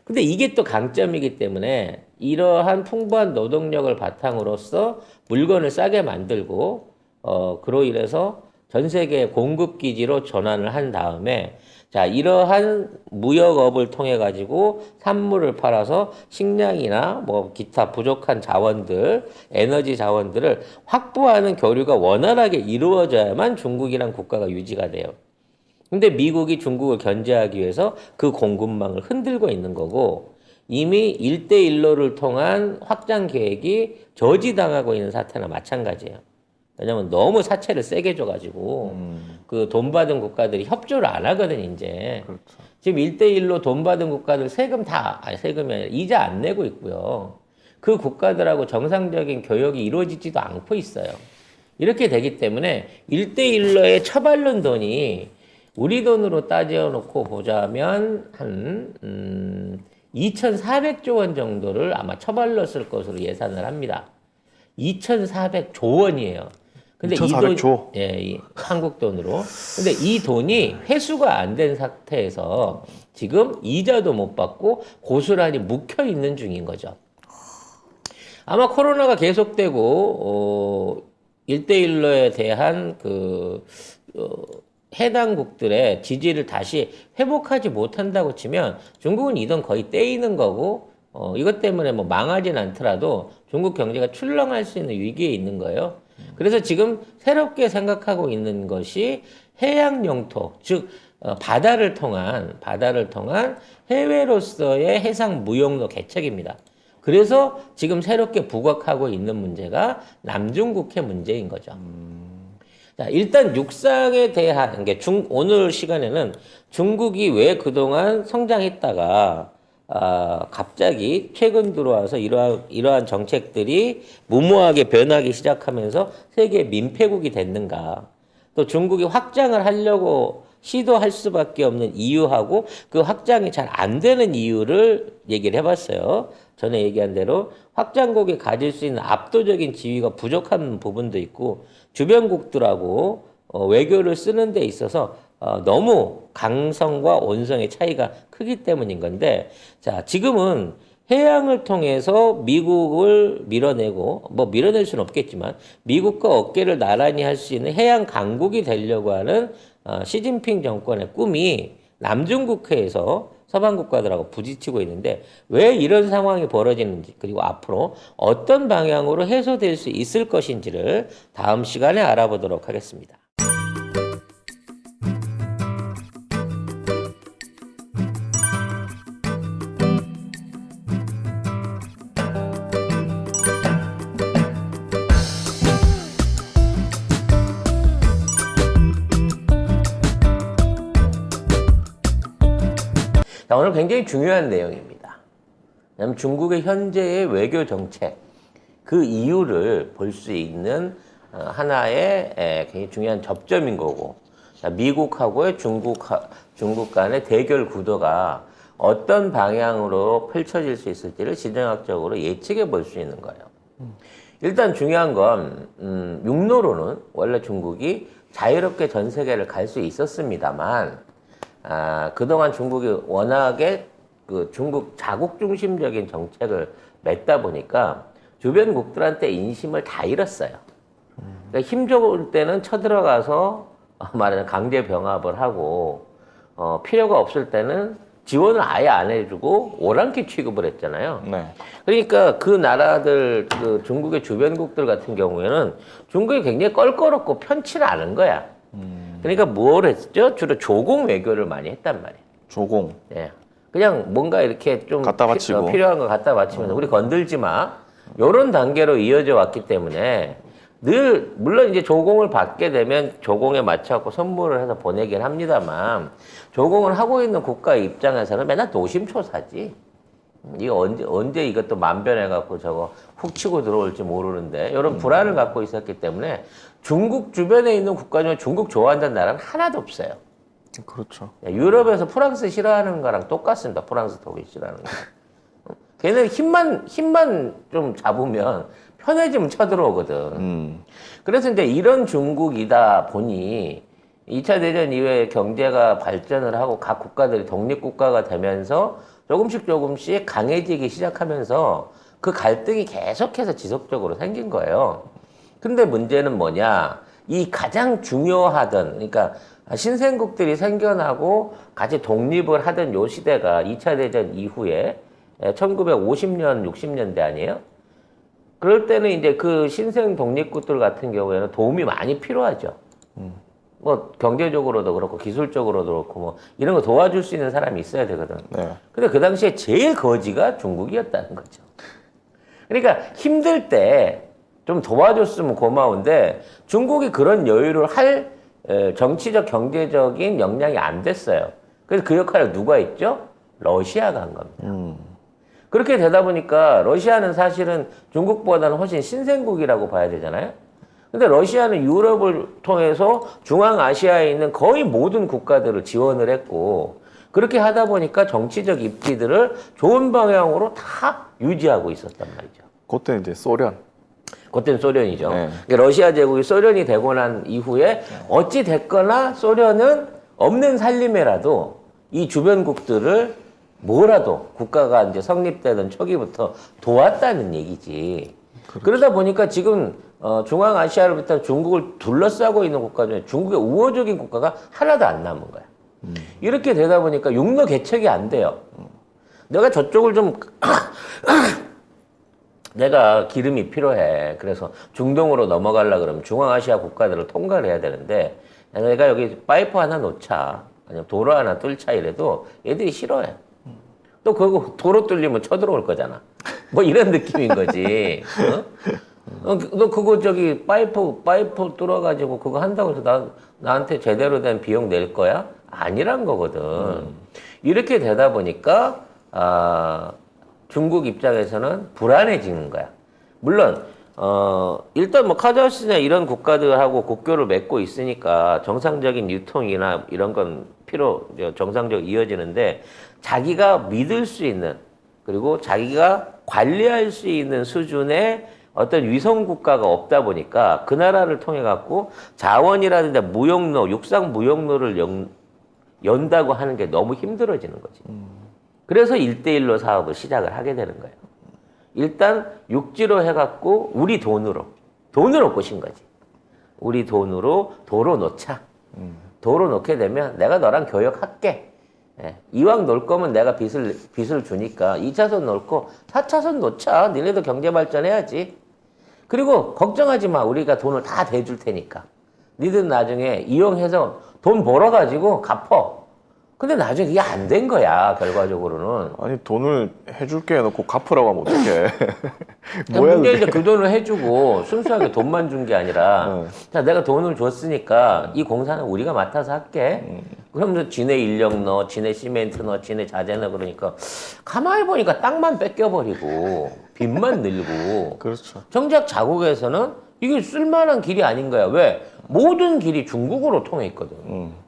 근데 이게 또 강점이기 때문에 이러한 풍부한 노동력을 바탕으로서 물건을 싸게 만들고 그로 인해서 전 세계 공급 기지로 전환을 한 다음에 자 이러한 무역업을 통해 가지고 산물을 팔아서 식량이나 뭐 기타 부족한 자원들, 에너지 자원들을 확보하는 교류가 원활하게 이루어져야만 중국이란 국가가 유지가 돼요. 근데 미국이 중국을 견제하기 위해서 그 공급망을 흔들고 있는 거고 이미 1대1로를 통한 확장 계획이 저지당하고 있는 사태나 마찬가지예요. 왜냐면 너무 사채를 세게 줘가지고 그 돈 받은 국가들이 협조를 안 하거든 이제. 그렇죠. 지금 1대1로 돈 받은 국가들 세금이 아니라 이자 안 내고 있고요. 그 국가들하고 정상적인 교역이 이루어지지도 않고 있어요. 이렇게 되기 때문에 1대1로에 처바른 돈이 우리 돈으로 따져 놓고 보자면 한 2,400조 원 정도를 아마 처발랐을 것으로 예산을 합니다. 2,400조 원이에요. 근데 2,400조? 예, 한국 돈으로. 근데 이 돈이 회수가 안 된 상태에서 지금 이자도 못 받고 고스란히 묵혀 있는 중인 거죠. 아마 코로나가 계속되고 1대1로에 대한 해당국들의 지지를 다시 회복하지 못한다고 치면 중국은 이 돈 거의 떼이는 거고 이것 때문에 뭐 망하진 않더라도 중국 경제가 출렁할 수 있는 위기에 있는 거예요. 그래서 지금 새롭게 생각하고 있는 것이 해양 영토, 즉 바다를 통한 해외로서의 해상 무역로 개척입니다. 그래서 지금 새롭게 부각하고 있는 문제가 남중국해 문제인 거죠. 자, 일단 육상에 대한 게 오늘 시간에는 중국이 왜 그동안 성장했다가 갑자기 최근 들어와서 이러한 정책들이 무모하게 변하기 시작하면서 세계 민폐국이 됐는가. 또 중국이 확장을 하려고 시도할 수밖에 없는 이유하고 그 확장이 잘 안 되는 이유를 얘기를 해봤어요. 전에 얘기한 대로 확장국이 가질 수 있는 압도적인 지위가 부족한 부분도 있고 주변국들하고 외교를 쓰는 데 있어서 너무 강성과 온성의 차이가 크기 때문인 건데 자 지금은 해양을 통해서 미국을 밀어내고 뭐 밀어낼 수는 없겠지만 미국과 어깨를 나란히 할 수 있는 해양 강국이 되려고 하는 시진핑 정권의 꿈이 남중국해에서 서방 국가들하고 부딪히고 있는데 왜 이런 상황이 벌어지는지 그리고 앞으로 어떤 방향으로 해소될 수 있을 것인지를 다음 시간에 알아보도록 하겠습니다. 자, 오늘 굉장히 중요한 내용입니다. 왜냐하면 중국의 현재의 외교 정책, 그 이유를 볼 수 있는 하나의 굉장히 중요한 접점인 거고, 미국하고의 중국 간의 대결 구도가 어떤 방향으로 펼쳐질 수 있을지를 지정학적으로 예측해 볼 수 있는 거예요. 일단 중요한 건 육로로는 원래 중국이 자유롭게 전 세계를 갈 수 있었습니다만 그동안 중국이 워낙에 중국 자국 중심적인 정책을 맺다 보니까 주변국들한테 인심을 다 잃었어요. 그러니까 힘 좋을 때는 쳐들어가서 말하자면 강제 병합을 하고 필요가 없을 때는 지원을 아예 안 해주고 오랑캐 취급을 했잖아요. 네. 그러니까 그 나라들, 중국의 주변국들 같은 경우에는 중국이 굉장히 껄끄럽고 편치는 않은 거야. 그러니까 뭘 했죠? 주로 조공 외교를 많이 했단 말이에요. 조공. 예. 그냥 뭔가 이렇게 좀 갖다 바치고. 필요한 거 갖다 바치면서 우리 건들지 마. 요런 단계로 이어져 왔기 때문에 늘 물론 이제 조공을 받게 되면 조공에 맞춰서 선물을 해서 보내긴 합니다만 조공을 하고 있는 국가 입장에서는 맨날 노심초사지. 이거 언제 이것도 만변해갖고 저거 훅 치고 들어올지 모르는데 이런 불안을 갖고 있었기 때문에 중국 주변에 있는 국가 중에 중국 좋아한다는 나라는 하나도 없어요. 그렇죠. 유럽에서 프랑스 싫어하는 거랑 똑같습니다. 프랑스 독일 싫어하는 거. 걔는 힘만 좀 잡으면 편해지면 쳐들어오거든. 그래서 이제 이런 중국이다 보니 2차 대전 이후에 경제가 발전을 하고 각 국가들이 독립국가가 되면서 조금씩 강해지기 시작하면서 그 갈등이 계속해서 지속적으로 생긴 거예요. 근데 문제는 뭐냐? 이 가장 중요하던, 그러니까 신생국들이 생겨나고 같이 독립을 하던 요 시대가 2차 대전 이후에 1950년, 60년대 아니에요? 그럴 때는 이제 그 신생 독립국들 같은 경우에는 도움이 많이 필요하죠. 뭐 경제적으로도 그렇고 기술적으로도 그렇고 뭐 이런 거 도와줄 수 있는 사람이 있어야 되거든. 네. 근데 그 당시에 제일 거지가 중국이었다는 거죠. 그러니까 힘들 때 좀 도와줬으면 고마운데 중국이 그런 여유를 할 정치적 경제적인 역량이 안 됐어요. 그래서 그 역할을 누가 했죠? 러시아가 한 겁니다. 그렇게 되다 보니까 러시아는 사실은 중국보다는 훨씬 신생국이라고 봐야 되잖아요. 근데 러시아는 유럽을 통해서 중앙아시아에 있는 거의 모든 국가들을 지원을 했고 그렇게 하다 보니까 정치적 입지들을 좋은 방향으로 다 유지하고 있었단 말이죠. 그때 이제 소련. 그때는 소련이죠. 네. 그러니까 러시아 제국이 소련이 되고 난 이후에 어찌 됐거나 소련은 없는 살림에라도 이 주변국들을 뭐라도 국가가 이제 성립되던 초기부터 도왔다는 얘기지. 그렇죠. 그러다 보니까 지금 중앙아시아를 비롯한 중국을 둘러싸고 있는 국가 중에 중국의 우호적인 국가가 하나도 안 남은 거야. 이렇게 되다 보니까 육로 개척이 안 돼요. 내가 저쪽을 좀 내가 기름이 필요해. 그래서 중동으로 넘어가려 그러면 중앙아시아 국가들을 통과를 해야 되는데 내가 여기 파이프 하나 놓자. 아니면 도로 하나 뚫자 이래도 얘들이 싫어해. 또 그거 도로 뚫리면 쳐들어올 거잖아. 뭐 이런 느낌인 거지. 너 그거 저기 파이프 뚫어가지고 그거 한다고 해서 나한테 제대로 된 비용 낼 거야? 아니란 거거든. 이렇게 되다 보니까 중국 입장에서는 불안해지는 거야. 물론 일단 뭐 카자흐스탄이나 이런 국가들하고 국교를 맺고 있으니까 정상적인 유통이나 이런 건 정상적으로 이어지는데 자기가 믿을 수 있는 그리고 자기가 관리할 수 있는 수준의 어떤 위성 국가가 없다 보니까 그 나라를 통해 갖고 자원이라든지 무역로, 육상 무역로를 연다고 하는 게 너무 힘들어지는 거지. 그래서 1대1로 사업을 시작을 하게 되는 거예요. 일단 육지로 해갖고 우리 돈으로 꼬신 거지. 우리 돈으로 도로 놓자. 도로 놓게 되면 내가 너랑 교역할게. 예. 이왕 놓을 거면 내가 빚을 주니까 2차선 놓고 4차선 놓자. 니네도 경제 발전해야지. 그리고 걱정하지 마. 우리가 돈을 다 대줄 테니까. 니들 나중에 이용해서 돈 벌어가지고 갚어. 근데 나중에 이게 안 된 거야, 결과적으로는. 아니 돈을 해줄게 해놓고 갚으라고 하면 어떡해. 뭐야 문제 이제 그게. 그 돈을 해주고 순수하게 돈만 준 게 아니라 자 내가 돈을 줬으니까 이 공사는 우리가 맡아서 할게. 그러면서 지네 인력 넣어, 지네 시멘트 넣어, 지네 자재 넣어 그러니까 가만히 보니까 땅만 뺏겨버리고 빚만 늘고 그렇죠. 정작 자국에서는 이게 쓸만한 길이 아닌 거야. 왜? 모든 길이 중국으로 통해 있거든.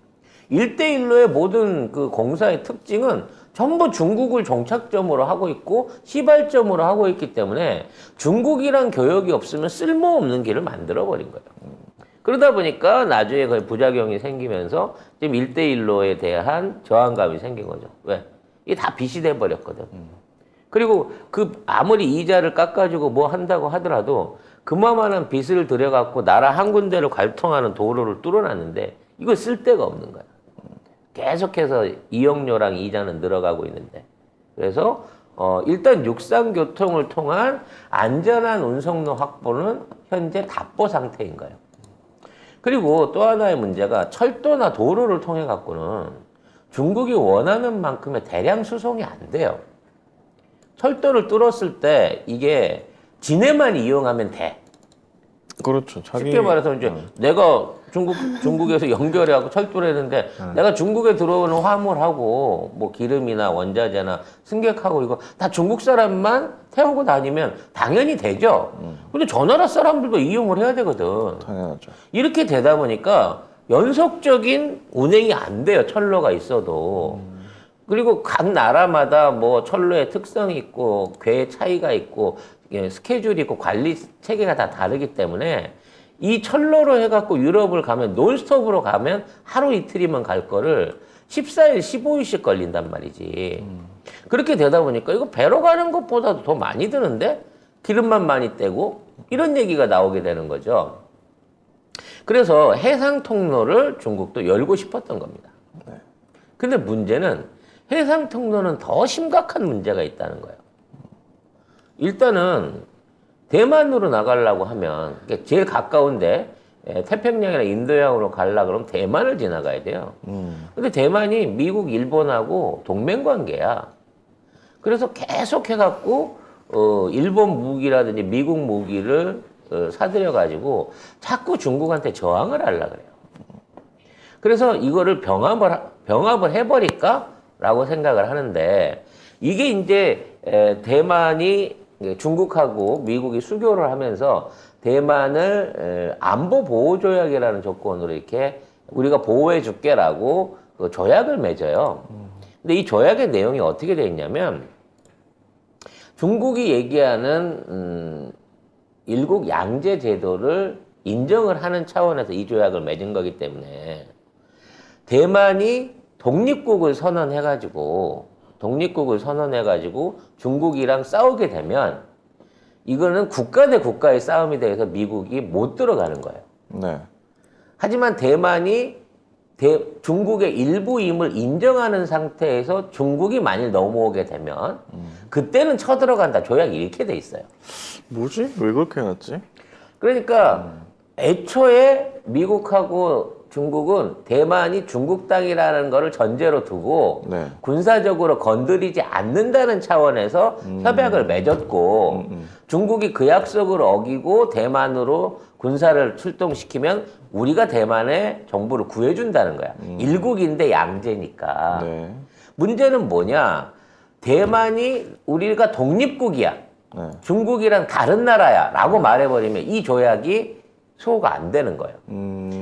1대1로의 모든 그 공사의 특징은 전부 중국을 종착점으로 하고 있고 시발점으로 하고 있기 때문에 중국이란 교역이 없으면 쓸모없는 길을 만들어버린 거예요. 그러다 보니까 나중에 거의 부작용이 생기면서 지금 1대1로에 대한 저항감이 생긴 거죠. 왜? 이게 다 빚이 돼버렸거든. 그리고 그 아무리 이자를 깎아주고 뭐 한다고 하더라도 그만한 빚을 들여갖고 나라 한 군데를 관통하는 도로를 뚫어놨는데 이거 쓸 데가 없는 거야. 계속해서 이용료랑 이자는 늘어가고 있는데. 그래서 일단 육상교통을 통한 안전한 운송로 확보는 현재 답보 상태인 거예요. 그리고 또 하나의 문제가 철도나 도로를 통해 갖고는 중국이 원하는 만큼의 대량 수송이 안 돼요. 철도를 뚫었을 때 이게 지네만 이용하면 돼. 그렇죠. 쉽게 말해서 이제 내가 중국에서 연결해갖고 철도를 했는데 내가 중국에 들어오는 화물하고 뭐 기름이나 원자재나 승객하고 이거 다 중국 사람만 태우고 다니면 당연히 되죠. 근데 저 나라 사람들도 이용을 해야 되거든. 당연하죠. 이렇게 되다 보니까 연속적인 운행이 안 돼요. 철로가 있어도. 그리고 각 나라마다 뭐 철로의 특성이 있고 궤의 차이가 있고 스케줄이 있고 관리 체계가 다 다르기 때문에 이 철로로 해갖고 유럽을 가면 논스톱으로 가면 하루 이틀이면 갈 거를 14일, 15일씩 걸린단 말이지. 그렇게 되다 보니까 이거 배로 가는 것보다도 더 많이 드는데 기름만 많이 떼고 이런 얘기가 나오게 되는 거죠. 그래서 해상 통로를 중국도 열고 싶었던 겁니다. 근데 문제는 해상 통로는 더 심각한 문제가 있다는 거예요. 일단은 대만으로 나가려고 하면 제일 가까운데 태평양이나 인도양으로 가려고 그러면 대만을 지나가야 돼요. 근데 대만이 미국, 일본하고 동맹 관계야. 그래서 계속 해갖고 일본 무기라든지 미국 무기를 사들여가지고 자꾸 중국한테 저항을 하려고 그래요. 그래서 이거를 병합을 해버릴까? 라고 생각을 하는데 이게 이제 대만이 중국하고 미국이 수교를 하면서 대만을 안보 보호 조약이라는 조건으로 이렇게 우리가 보호해 줄게라고 그 조약을 맺어요. 근데 이 조약의 내용이 어떻게 되어 있냐면 중국이 얘기하는 일국 양제 제도를 인정을 하는 차원에서 이 조약을 맺은 거기 때문에 대만이 독립국을 선언해가지고 중국이랑 싸우게 되면 이거는 국가 대 국가의 싸움이 돼서 미국이 못 들어가는 거예요. 네. 하지만 대만이 중국의 일부임을 인정하는 상태에서 중국이 만일 넘어오게 되면 그때는 쳐들어간다. 조약이 이렇게 돼 있어요. 뭐지? 왜 그렇게 해놨지? 그러니까 애초에 미국하고 중국은 대만이 중국 땅이라는 거를 전제로 두고 네. 군사적으로 건드리지 않는다는 차원에서 협약을 맺었고 중국이 그 약속을 어기고 대만으로 군사를 출동시키면 우리가 대만의 정부를 구해준다는 거야. 일국인데 양제니까. 네. 문제는 뭐냐? 대만이 우리가 독립국이야. 네. 중국이랑 다른 나라야. 라고 말해버리면 이 조약이 수호가 안 되는 거예요.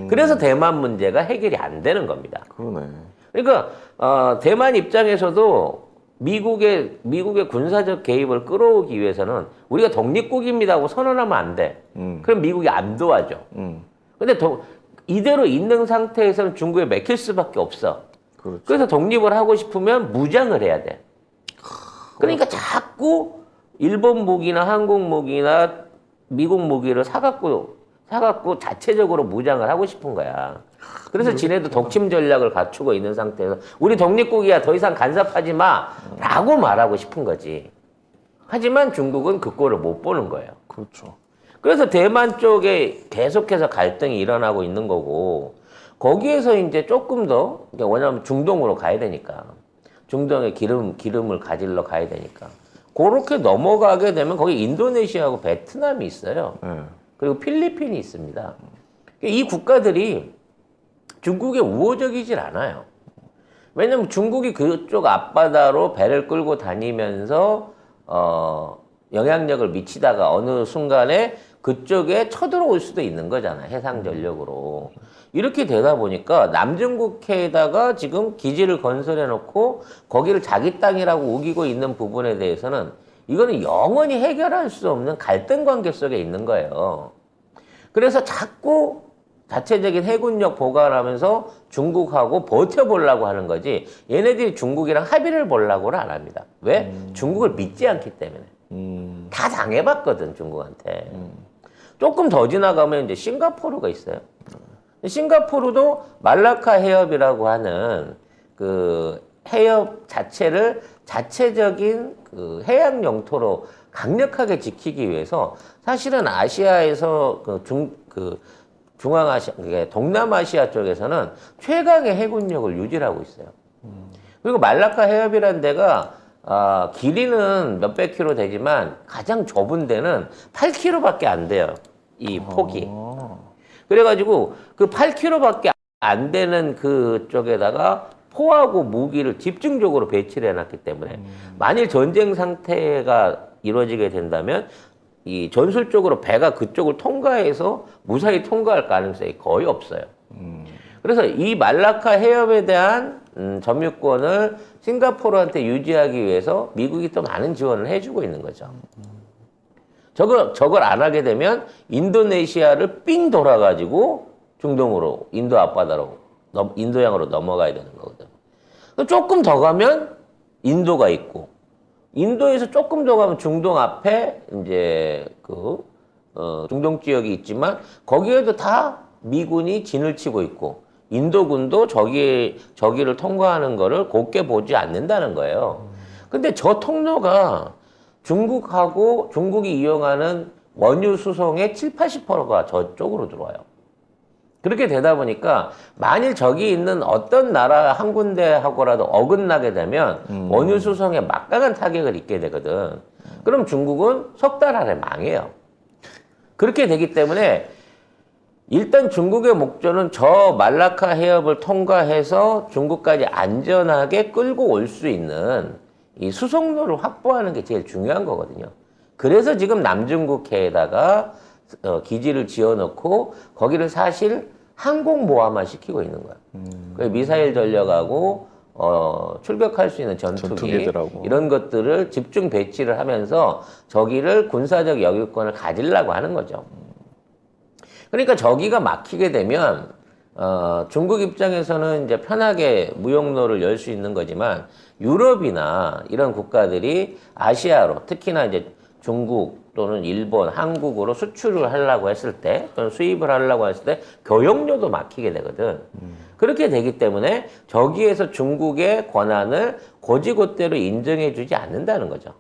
그래서 대만 문제가 해결이 안 되는 겁니다. 그러네. 그러니까 대만 입장에서도 미국의 군사적 개입을 끌어오기 위해서는 우리가 독립국입니다 하고 선언하면 안 돼. 그럼 미국이 안 도와줘. 근데 이대로 있는 상태에서는 중국에 맥힐 수밖에 없어. 그렇죠. 그래서 독립을 하고 싶으면 무장을 해야 돼. 그러니까 자꾸 일본 무기나 한국 무기나 미국 무기를 사갖고 자체적으로 무장을 하고 싶은 거야. 그래서 지네도 독침 전략을 갖추고 있는 상태에서 우리 독립국이야 더 이상 간섭하지 마 라고 말하고 싶은 거지. 하지만 중국은 그 꼴을 못 보는 거예요. 그렇죠. 그래서 대만 쪽에 계속해서 갈등이 일어나고 있는 거고 거기에서 이제 조금 더 왜냐하면 중동으로 가야 되니까 중동에 기름을 가지러 가야 되니까 그렇게 넘어가게 되면 거기 인도네시아하고 베트남이 있어요. 네. 그리고 필리핀이 있습니다. 이 국가들이 중국에 우호적이질 않아요. 왜냐면 중국이 그쪽 앞바다로 배를 끌고 다니면서 영향력을 미치다가 어느 순간에 그쪽에 쳐들어올 수도 있는 거잖아. 해상 전력으로. 이렇게 되다 보니까 남중국해에다가 지금 기지를 건설해 놓고 거기를 자기 땅이라고 우기고 있는 부분에 대해서는 이거는 영원히 해결할 수 없는 갈등 관계 속에 있는 거예요. 그래서 자꾸 자체적인 해군력 보강하면서 중국하고 버텨보려고 하는 거지 얘네들이 중국이랑 합의를 보려고는 안 합니다. 왜? 중국을 믿지 않기 때문에. 다 당해봤거든, 중국한테. 조금 더 지나가면 이제 싱가포르가 있어요. 싱가포르도 말라카 해협이라고 하는 그 해협 자체를 자체적인 그 해양 영토로 강력하게 지키기 위해서 사실은 아시아에서 중앙아시아, 동남아시아 쪽에서는 최강의 해군력을 유지하고 있어요. 그리고 말라카 해협이라는 데가 길이는 몇백 킬로 되지만 가장 좁은 데는 8킬로밖에 안 돼요. 이 폭이. 아. 그래가지고 그 8km밖에 안 되는 그쪽에다가 포하고 무기를 집중적으로 배치를 해놨기 때문에 만일 전쟁 상태가 이루어지게 된다면 이 전술적으로 배가 그쪽을 통과해서 무사히 통과할 가능성이 거의 없어요. 그래서 이 말라카 해협에 대한 점유권을 싱가포르한테 유지하기 위해서 미국이 또 많은 지원을 해주고 있는 거죠. 저걸 안 하게 되면 인도네시아를 삥 돌아가지고 중동으로, 인도 앞바다로, 인도양으로 넘어가야 되는 거거든. 조금 더 가면 인도가 있고, 인도에서 조금 더 가면 중동 앞에 이제 중동 지역이 있지만 거기에도 다 미군이 진을 치고 있고, 인도군도 저기를 통과하는 거를 곱게 보지 않는다는 거예요. 근데 저 통로가 중국이 이용하는 원유 수송의 70~80%가 저쪽으로 들어와요. 그렇게 되다 보니까 만일 저기 있는 어떤 나라 한 군데하고라도 어긋나게 되면 원유 수송에 막강한 타격을 입게 되거든. 그럼 중국은 석 달 안에 망해요. 그렇게 되기 때문에 일단 중국의 목표는 저 말라카 해협을 통과해서 중국까지 안전하게 끌고 올 수 있는 이 수송로를 확보하는 게 제일 중요한 거거든요. 그래서 지금 남중국해에다가 기지를 지어놓고 거기를 사실 항공모함화 시키고 있는 거야. 그 미사일 전력하고 출격할 수 있는 전투기 전투기들하고. 이런 것들을 집중 배치를 하면서 저기를 군사적 영유권을 가지려고 하는 거죠. 그러니까 저기가 막히게 되면 중국 입장에서는 이제 편하게 무역로를 열 수 있는 거지만 유럽이나 이런 국가들이 아시아로 특히나 이제 중국 또는 일본, 한국으로 수출을 하려고 했을 때 또는 수입을 하려고 했을 때 교역료도 막히게 되거든. 그렇게 되기 때문에 저기에서 중국의 권한을 곧이곧대로 인정해 주지 않는다는 거죠.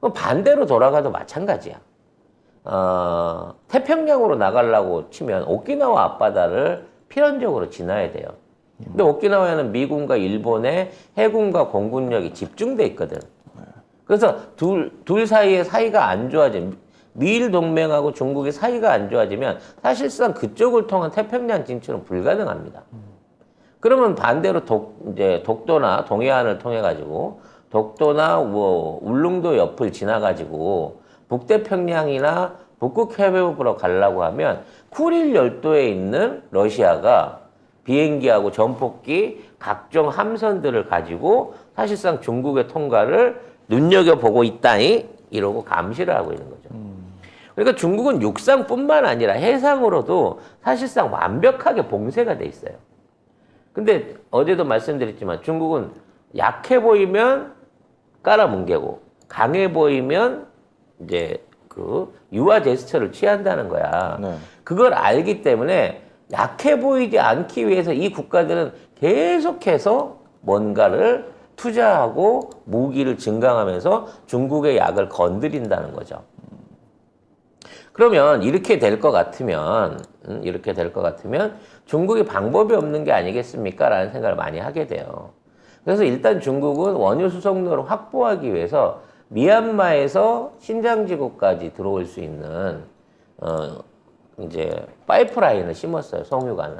그럼 반대로 돌아가도 마찬가지야. 태평양으로 나가려고 치면 오키나와 앞바다를 필연적으로 지나야 돼요. 근데 오키나와에는 미군과 일본의 해군과 공군력이 집중돼 있거든. 그래서 둘 사이의 사이가 안 좋아지면, 미일 동맹하고 중국의 사이가 안 좋아지면 사실상 그쪽을 통한 태평양 진출은 불가능합니다. 그러면 반대로 이제 독도나 동해안을 통해 가지고 독도나 울릉도 옆을 지나 가지고 북태평양이나 북극 해협으로 가려고 하면 쿠릴 열도에 있는 러시아가 비행기하고 전폭기, 각종 함선들을 가지고 사실상 중국의 통과를 눈여겨보고 있다니 이러고 감시를 하고 있는 거죠. 그러니까 중국은 육상뿐만 아니라 해상으로도 사실상 완벽하게 봉쇄가 돼 있어요. 근데 어제도 말씀드렸지만 중국은 약해 보이면 깔아뭉개고 강해 보이면 이제 유화 제스처를 취한다는 거야. 네. 그걸 알기 때문에 약해 보이지 않기 위해서 이 국가들은 계속해서 뭔가를 투자하고 무기를 증강하면서 중국의 약을 건드린다는 거죠. 그러면 이렇게 될 것 같으면 중국이 방법이 없는 게 아니겠습니까? 라는 생각을 많이 하게 돼요. 그래서 일단 중국은 원유 수송로를 확보하기 위해서 미얀마에서 신장지구까지 들어올 수 있는 이제 파이프라인을 심었어요. 송유관을.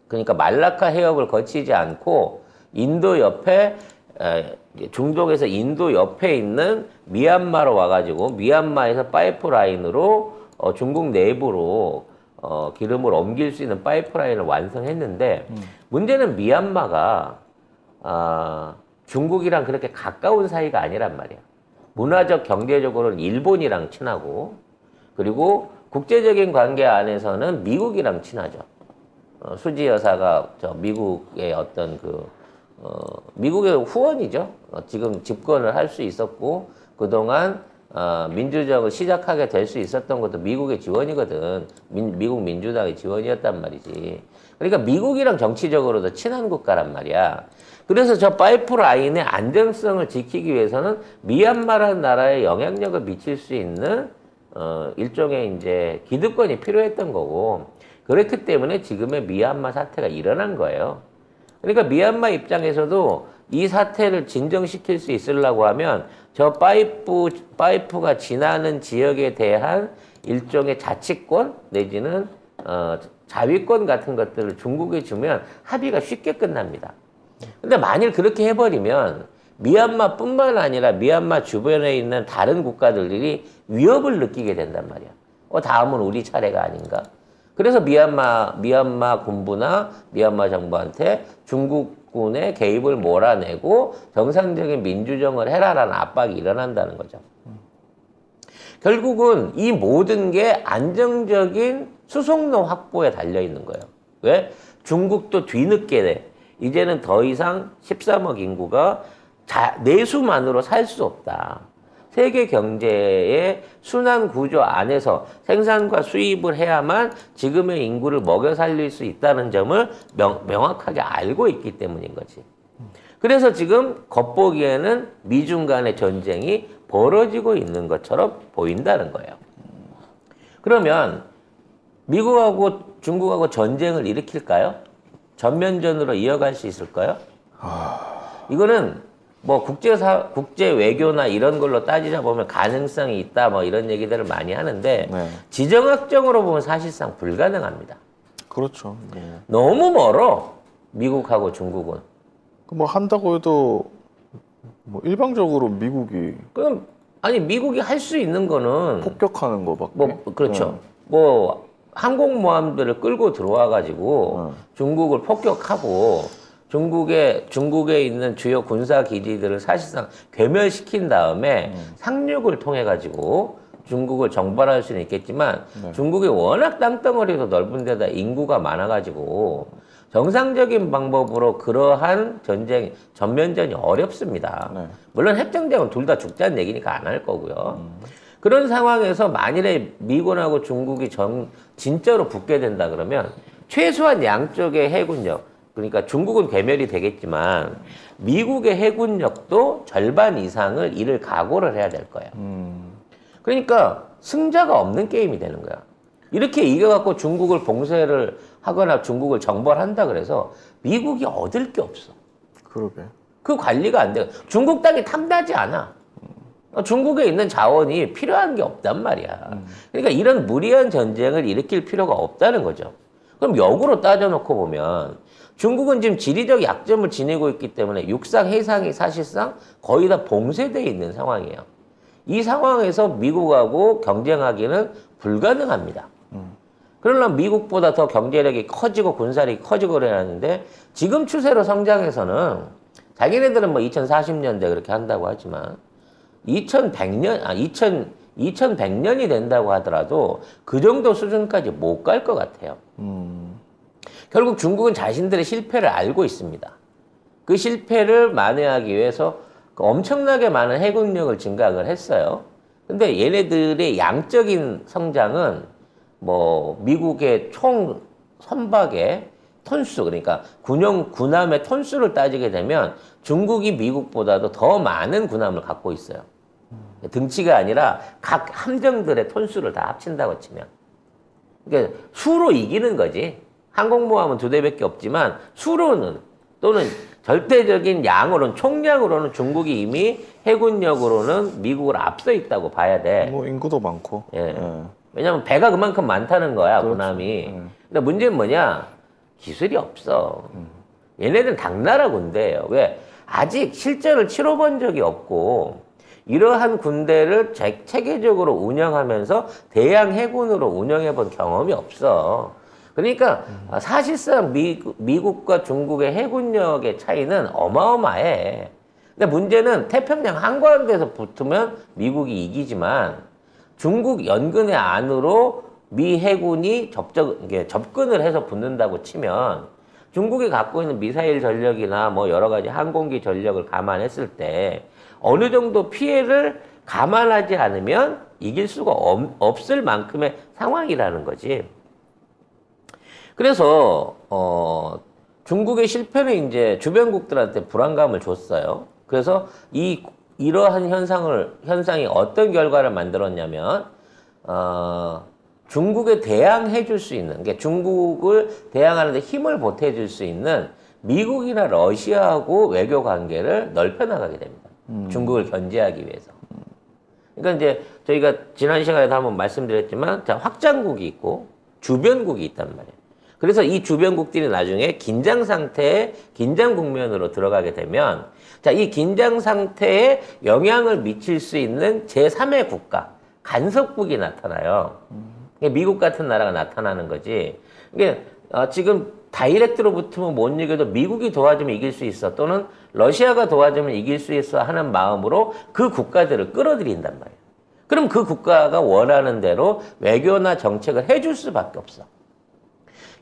그러니까 말라카 해협을 거치지 않고 인도 옆에 중동에서 인도 옆에 있는 미얀마로 와가지고 미얀마에서 파이프라인으로 중국 내부로 기름을 옮길 수 있는 파이프라인을 완성했는데 문제는 미얀마가 중국이랑 그렇게 가까운 사이가 아니란 말이야. 문화적, 경제적으로는 일본이랑 친하고 그리고 국제적인 관계 안에서는 미국이랑 친하죠. 수지 여사가 미국의 어떤 미국의 후원이죠. 지금 집권을 할 수 있었고 그동안 민주정을 시작하게 될 수 있었던 것도 미국의 지원이거든. 미국 민주당의 지원이었단 말이지. 그러니까 미국이랑 정치적으로도 친한 국가란 말이야. 그래서 저 파이프라인의 안정성을 지키기 위해서는 미얀마라는 나라에 영향력을 미칠 수 있는 일종의 이제 기득권이 필요했던 거고 그렇기 때문에 지금의 미얀마 사태가 일어난 거예요. 그러니까 미얀마 입장에서도 이 사태를 진정시킬 수 있으려고 하면 저 파이프가 지나는 지역에 대한 일종의 자치권 내지는 자위권 같은 것들을 중국에 주면 합의가 쉽게 끝납니다. 근데 만일 그렇게 해버리면 미얀마뿐만 아니라 미얀마 주변에 있는 다른 국가들이 위협을 느끼게 된단 말이야. 다음은 우리 차례가 아닌가? 그래서 미얀마 군부나 미얀마 정부한테 중국군의 개입을 몰아내고 정상적인 민주정을 해라라는 압박이 일어난다는 거죠. 결국은 이 모든 게 안정적인 수송로 확보에 달려 있는 거예요. 왜? 중국도 뒤늦게 돼. 이제는 더 이상 13억 인구가 내수만으로 살 수 없다. 세계 경제의 순환 구조 안에서 생산과 수입을 해야만 지금의 인구를 먹여 살릴 수 있다는 점을 명확하게 알고 있기 때문인 거지. 그래서 지금 겉보기에는 미중 간의 전쟁이 벌어지고 있는 것처럼 보인다는 거예요. 그러면 미국하고 중국하고 전쟁을 일으킬까요? 전면전으로 이어갈 수 있을까요? 이거는 뭐 국제 외교나 이런 걸로 따지자 보면 가능성이 있다 뭐 이런 얘기들을 많이 하는데 네. 지정학적으로 보면 사실상 불가능합니다. 그렇죠. 네. 너무 멀어. 미국하고 중국은. 뭐 한다고 해도 뭐 일방적으로 미국이 그럼 아니 미국이 할 수 있는 거는 폭격하는 거밖에. 뭐 그렇죠. 뭐 항공모함들을 끌고 들어와 가지고 중국을 폭격하고 중국에 있는 주요 군사 기지들을 사실상 괴멸시킨 다음에 상륙을 통해 가지고 중국을 정벌할 수는 있겠지만 네. 중국이 워낙 땅덩어리도 넓은 데다 인구가 많아 가지고 정상적인 방법으로 그러한 전면전이 어렵습니다. 네. 물론 핵전쟁은 둘 다 죽자는 얘기니까 안 할 거고요. 그런 상황에서 만일에 미군하고 중국이 진짜로 붙게 된다 그러면 최소한 양쪽의 해군력, 그러니까 중국은 괴멸이 되겠지만 미국의 해군력도 절반 이상을 잃을 각오를 해야 될 거예요. 그러니까 승자가 없는 게임이 되는 거야. 이렇게 이겨갖고 중국을 봉쇄를 하거나 중국을 정벌한다 그래서 미국이 얻을 게 없어. 그러게. 그 관리가 안 돼. 중국 땅이 탐나지 않아. 중국에 있는 자원이 필요한 게 없단 말이야. 그러니까 이런 무리한 전쟁을 일으킬 필요가 없다는 거죠. 그럼 역으로 따져놓고 보면 중국은 지금 지리적 약점을 지니고 있기 때문에 육상, 해상이 사실상 거의 다 봉쇄되어 있는 상황이에요. 이 상황에서 미국하고 경쟁하기는 불가능합니다. 그러려면 미국보다 더 경제력이 커지고 군사력이 커지고 그래야 하는데 지금 추세로 성장해서는 자기네들은 뭐 2040년대 그렇게 한다고 하지만 2100년이 된다고 하더라도 그 정도 수준까지 못 갈 것 같아요. 결국 중국은 자신들의 실패를 알고 있습니다. 그 실패를 만회하기 위해서 엄청나게 많은 해군력을 증강을 했어요. 근데 얘네들의 양적인 성장은 뭐 미국의 총 선박의 톤수, 그러니까 군함의 톤수를 따지게 되면 중국이 미국보다도 더 많은 군함을 갖고 있어요. 등치가 아니라 각 함정들의 톤수를 다 합친다고 치면. 그러니까 수로 이기는 거지. 항공모함은 2대밖에 없지만 수로는 또는 절대적인 양으로는 총량으로는 중국이 이미 해군력으로는 미국을 앞서 있다고 봐야 돼. 뭐 인구도 많고. 예. 왜냐면 배가 그만큼 많다는 거야, 그렇죠. 군함이. 근데 문제는 뭐냐? 기술이 없어. 얘네들은 당나라 군대예요. 왜? 아직 실전을 치러본 적이 없고 이러한 군대를 체계적으로 운영하면서 대양 해군으로 운영해본 경험이 없어. 그러니까 사실상 미국과 중국의 해군력의 차이는 어마어마해. 근데 문제는 태평양 한가운데서 붙으면 미국이 이기지만 중국 연근의 안으로 미 해군이 접근을 해서 붙는다고 치면 중국이 갖고 있는 미사일 전력이나 뭐 여러 가지 항공기 전력을 감안했을 때 어느 정도 피해를 감안하지 않으면 이길 수가 없을 만큼의 상황이라는 거지. 그래서 중국의 실패는 이제 주변국들한테 불안감을 줬어요. 그래서 이러한 현상이 어떤 결과를 만들었냐면 중국에 대항해 줄 수 있는, 그러니까 중국을 대항하는 데 힘을 보태줄 수 있는 미국이나 러시아하고 외교 관계를 넓혀 나가게 됩니다. 중국을 견제하기 위해서. 그러니까 이제 저희가 지난 시간에도 한번 말씀드렸지만 자, 확장국이 있고 주변국이 있단 말이에요. 그래서 이 주변국들이 나중에 긴장 상태에 긴장 국면으로 들어가게 되면 자, 이 긴장 상태에 영향을 미칠 수 있는 제3의 국가, 간섭국이 나타나요. 미국 같은 나라가 나타나는 거지. 이게 지금 다이렉트로 붙으면 못 이겨도 미국이 도와주면 이길 수 있어. 또는 러시아가 도와주면 이길 수 있어 하는 마음으로 그 국가들을 끌어들인단 말이에요. 그럼 그 국가가 원하는 대로 외교나 정책을 해줄 수밖에 없어.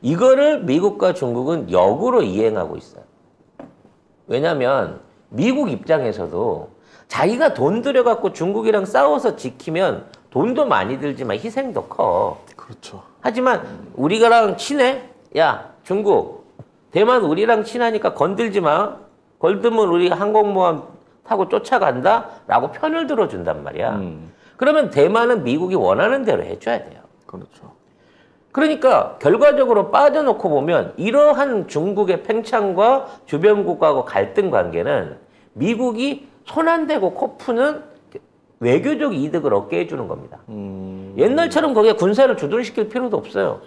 이거를 미국과 중국은 역으로 이행하고 있어요. 왜냐하면 미국 입장에서도 자기가 돈 들여갖고 중국이랑 싸워서 지키면 돈도 많이 들지만 희생도 커. 그렇죠. 하지만 우리가랑 친해? 야, 중국, 대만 우리랑 친하니까 건들지 마. 걸들면 우리 항공모함 타고 쫓아간다? 라고 편을 들어준단 말이야. 그러면 대만은 미국이 원하는 대로 해줘야 돼요. 그렇죠. 그러니까 결과적으로 빠져놓고 보면 이러한 중국의 팽창과 주변국가하고 갈등 관계는 미국이 손 안 대고 코 푸는 외교적 이득을 얻게 해주는 겁니다. 옛날처럼 거기에 군사를 주둔시킬 필요도 없어요.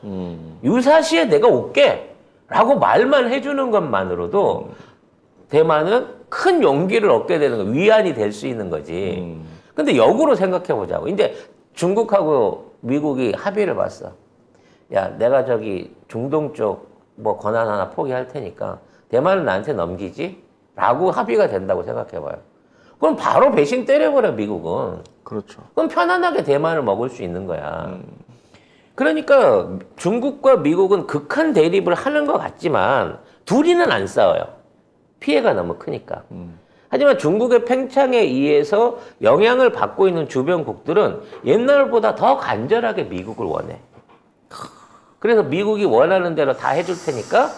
유사시에 내가 올게 라고 말만 해주는 것만으로도 대만은 큰 용기를 얻게 되는 거, 위안이 될 수 있는 거지. 근데 역으로 생각해 보자고. 이제 중국하고 미국이 합의를 봤어. 야, 내가 저기 중동 쪽 뭐 권한 하나 포기할 테니까 대만은 나한테 넘기지? 라고 합의가 된다고 생각해 봐요. 그럼 바로 배신 때려버려, 미국은. 그렇죠. 그럼 편안하게 대만을 먹을 수 있는 거야. 그러니까 중국과 미국은 극한 대립을 하는 것 같지만 둘이는 안 싸워요. 피해가 너무 크니까. 하지만 중국의 팽창에 의해서 영향을 받고 있는 주변국들은 옛날보다 더 간절하게 미국을 원해. 그래서 미국이 원하는 대로 다 해줄 테니까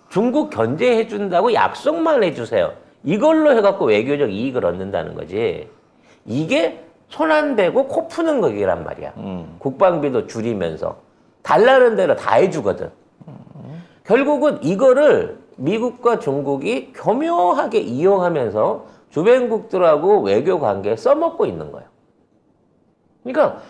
중국 견제해준다고 약속만 해주세요. 이걸로 해갖고 외교적 이익을 얻는다는 거지. 이게 손 안 대고 코 푸는 거기란 말이야. 국방비도 줄이면서. 달라는 대로 다 해주거든. 결국은 이거를 미국과 중국이 교묘하게 이용하면서 주변국들하고 외교 관계에 써먹고 있는 거예요. 그러니까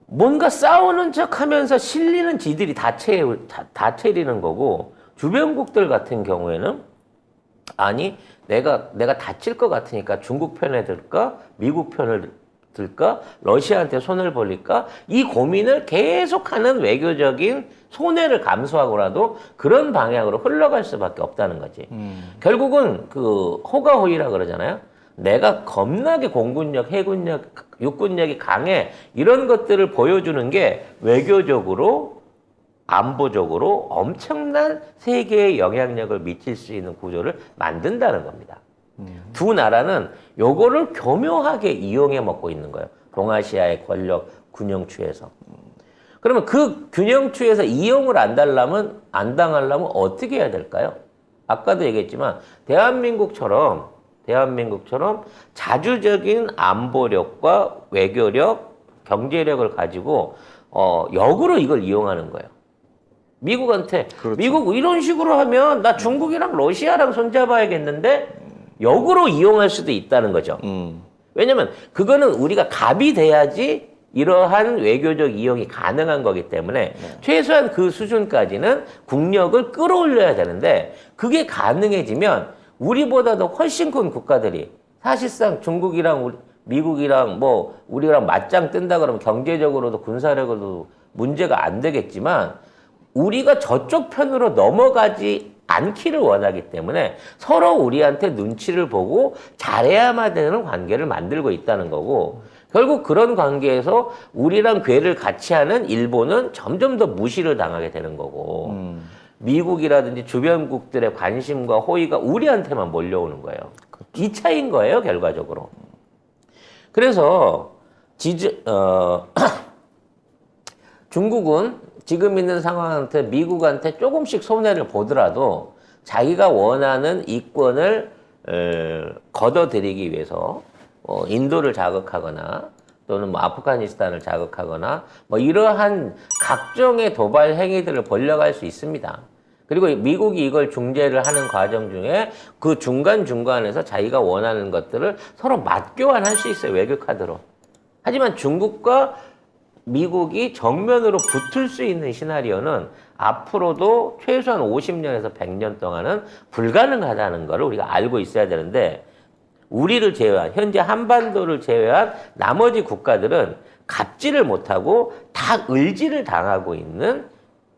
뭔가 싸우는 척 하면서 실리는 지들이 다 채리는 거고, 주변국들 같은 경우에는 아니, 내가 다칠 것 같으니까 중국 편에 들까? 미국 편을 들까? 러시아한테 손을 벌릴까? 이 고민을 계속하는 외교적인 손해를 감수하고라도 그런 방향으로 흘러갈 수밖에 없다는 거지. 결국은 그 호가호위라 그러잖아요. 내가 겁나게 공군력, 해군력, 육군력이 강해. 이런 것들을 보여주는 게 외교적으로, 안보적으로 엄청난 세계에 영향력을 미칠 수 있는 구조를 만든다는 겁니다. 두 나라는 요거를 교묘하게 이용해 먹고 있는 거예요. 동아시아의 권력 균형추에서. 그러면 그 균형추에서 이용을 안 당하려면 어떻게 해야 될까요? 아까도 얘기했지만 대한민국처럼 자주적인 안보력과 외교력, 경제력을 가지고 역으로 이걸 이용하는 거예요. 미국한테 그렇죠. 미국 이런 식으로 하면 나 중국이랑 러시아랑 손잡아야겠는데 역으로 이용할 수도 있다는 거죠. 왜냐면 그거는 우리가 갑이 돼야지 이러한 외교적 이용이 가능한 거기 때문에 최소한 그 수준까지는 국력을 끌어올려야 되는데 그게 가능해지면 우리보다도 훨씬 큰 국가들이 사실상 중국이랑 미국이랑 뭐 우리랑 맞짱 뜬다 그러면 경제적으로도 군사력으로도 문제가 안 되겠지만 우리가 저쪽 편으로 넘어가지 않기를 원하기 때문에 서로 우리한테 눈치를 보고 잘해야만 되는 관계를 만들고 있다는 거고 결국 그런 관계에서 우리랑 궤를 같이 하는 일본은 점점 더 무시를 당하게 되는 거고 미국이라든지 주변국들의 관심과 호의가 우리한테만 몰려오는 거예요. 이 차이인 거예요, 결과적으로. 그래서 중국은 지금 있는 상황한테 미국한테 조금씩 손해를 보더라도 자기가 원하는 이권을 걷어들이기 위해서 인도를 자극하거나 또는 뭐 아프가니스탄을 자극하거나 뭐 이러한 각종의 도발 행위들을 벌려갈 수 있습니다. 그리고 미국이 이걸 중재를 하는 과정 중에 그 중간중간에서 자기가 원하는 것들을 서로 맞교환할 수 있어요. 외교 카드로. 하지만 중국과 미국이 정면으로 붙을 수 있는 시나리오는 앞으로도 최소한 50년에서 100년 동안은 불가능하다는 것을 우리가 알고 있어야 되는데, 우리를 제외한, 현재 한반도를 제외한 나머지 국가들은 갑질을 못하고 다 을지를 당하고 있는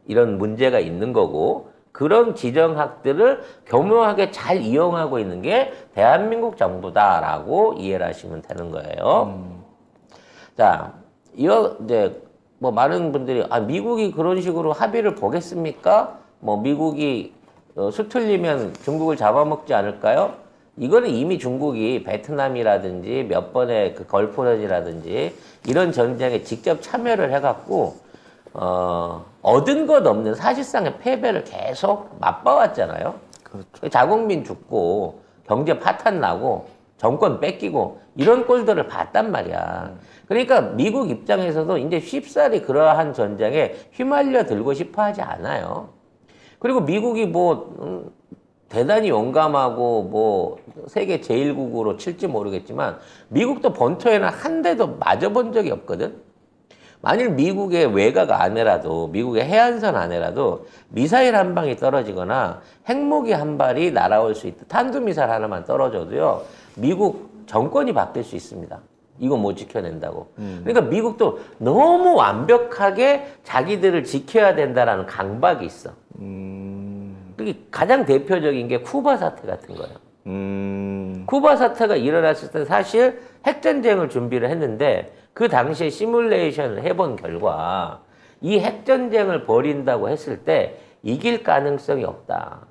이런 문제가 있는 거고, 그런 지정학들을 교묘하게 잘 이용하고 있는 게 대한민국 정부다라고 이해를 하시면 되는 거예요. 자, 이제 뭐 많은 분들이 미국이 그런 식으로 합의를 보겠습니까? 뭐 미국이 수틀리면 중국을 잡아먹지 않을까요? 이거는 이미 중국이 베트남이라든지 몇 번의 그 걸프전이라든지 이런 전쟁에 직접 참여를 해갖고 얻은 것 없는 사실상의 패배를 계속 맛봐왔잖아요. 그렇죠. 자국민 죽고 경제 파탄 나고 정권 뺏기고 이런 꼴들을 봤단 말이야. 그러니까 미국 입장에서도 이제 쉽사리 그러한 전쟁에 휘말려 들고 싶어 하지 않아요. 그리고 미국이 뭐 대단히 용감하고 뭐 세계 제1국으로 칠지 모르겠지만 미국도 본토에는 한 대도 맞아본 적이 없거든. 만일 미국의 외곽 안에라도, 미국의 해안선 안에라도 미사일 한 방이 떨어지거나 핵무기 한 발이 날아올 수 있다. 탄도미사일 하나만 떨어져도요, 미국 정권이 바뀔 수 있습니다. 이거 못 지켜낸다고. 그러니까 미국도 너무 완벽하게 자기들을 지켜야 된다라는 강박이 있어. 그게 가장 대표적인 게 쿠바 사태 같은 거예요. 쿠바 사태가 일어났을 때 사실 핵전쟁을 준비를 했는데 그 당시에 시뮬레이션을 해본 결과 이 핵전쟁을 벌인다고 했을 때 이길 가능성이 없다.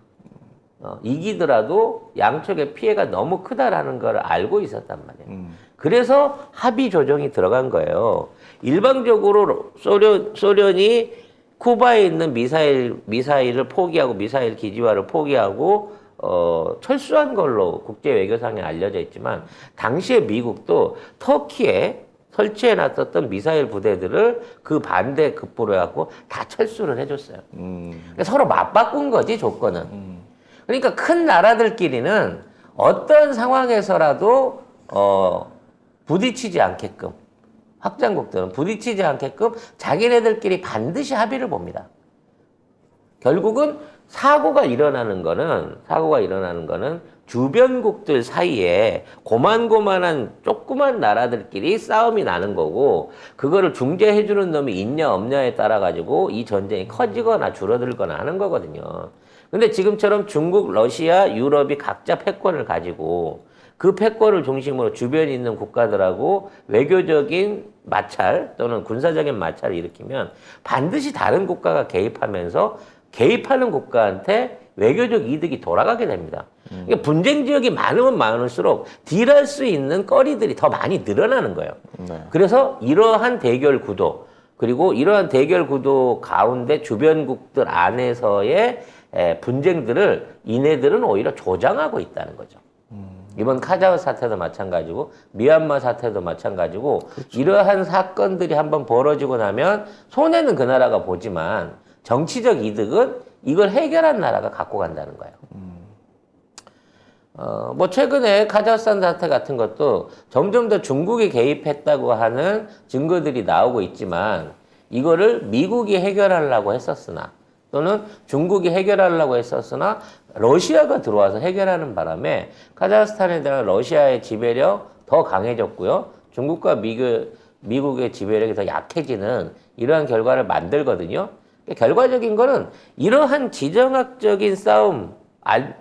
이기더라도 양쪽의 피해가 너무 크다라는 걸 알고 있었단 말이에요. 그래서 합의 조정이 들어간 거예요. 일방적으로 소련이 쿠바에 있는 미사일을 포기하고 미사일 기지화를 포기하고 철수한 걸로 국제 외교상에 알려져 있지만 당시에 미국도 터키에 설치해 놨었던 미사일 부대들을 그 반대 급부로 해갖고 다 철수를 해줬어요. 그러니까 서로 맞바꾼 거지, 조건은. 그러니까 큰 나라들끼리는 어떤 상황에서라도 부딪히지 않게끔, 확장국들은 부딪히지 않게끔 자기네들끼리 반드시 합의를 봅니다. 결국은 사고가 일어나는 거는 주변국들 사이에 고만고만한 조그만 나라들끼리 싸움이 나는 거고, 그거를 중재해주는 놈이 있냐 없냐에 따라 가지고 이 전쟁이 커지거나 줄어들거나 하는 거거든요. 근데 지금처럼 중국, 러시아, 유럽이 각자 패권을 가지고 그 패권을 중심으로 주변에 있는 국가들하고 외교적인 마찰 또는 군사적인 마찰을 일으키면 반드시 다른 국가가 개입하면서 개입하는 국가한테 외교적 이득이 돌아가게 됩니다. 그러니까 분쟁 지역이 많으면 많을수록 딜할 수 있는 거리들이 더 많이 늘어나는 거예요. 네. 그래서 이러한 대결 구도, 그리고 이러한 대결 구도 가운데 주변국들 안에서의 분쟁들을 이네들은 오히려 조장하고 있다는 거죠. 이번 카자흐 사태도 마찬가지고 미얀마 사태도 마찬가지고, 그렇죠. 이러한 사건들이 한번 벌어지고 나면 손해는 그 나라가 보지만 정치적 이득은 이걸 해결한 나라가 갖고 간다는 거예요. 뭐 최근에 카자흐스탄 사태 같은 것도 점점 더 중국이 개입했다고 하는 증거들이 나오고 있지만 이거를 미국이 해결하려고 했었으나 또는 중국이 해결하려고 했었으나 러시아가 들어와서 해결하는 바람에 카자흐스탄에 대한 러시아의 지배력 더 강해졌고요. 중국과 미국의 지배력이 더 약해지는 이러한 결과를 만들거든요. 결과적인 거는 이러한 지정학적인 싸움,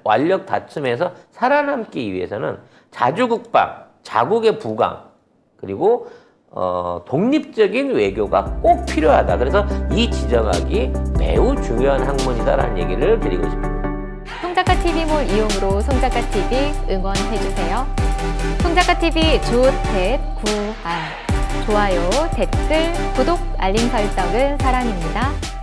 완력 다툼에서 살아남기 위해서는 자주국방, 자국의 부강, 그리고 독립적인 외교가 꼭 필요하다. 그래서 이 지정학이 매우 중요한 학문이다라는 얘기를 드리고 싶습니다. 송작가TV몰 이용으로 송작가TV 응원해주세요. 송작가TV 조댓 구할 좋아요, 댓글, 구독, 알림 설정은 사랑입니다.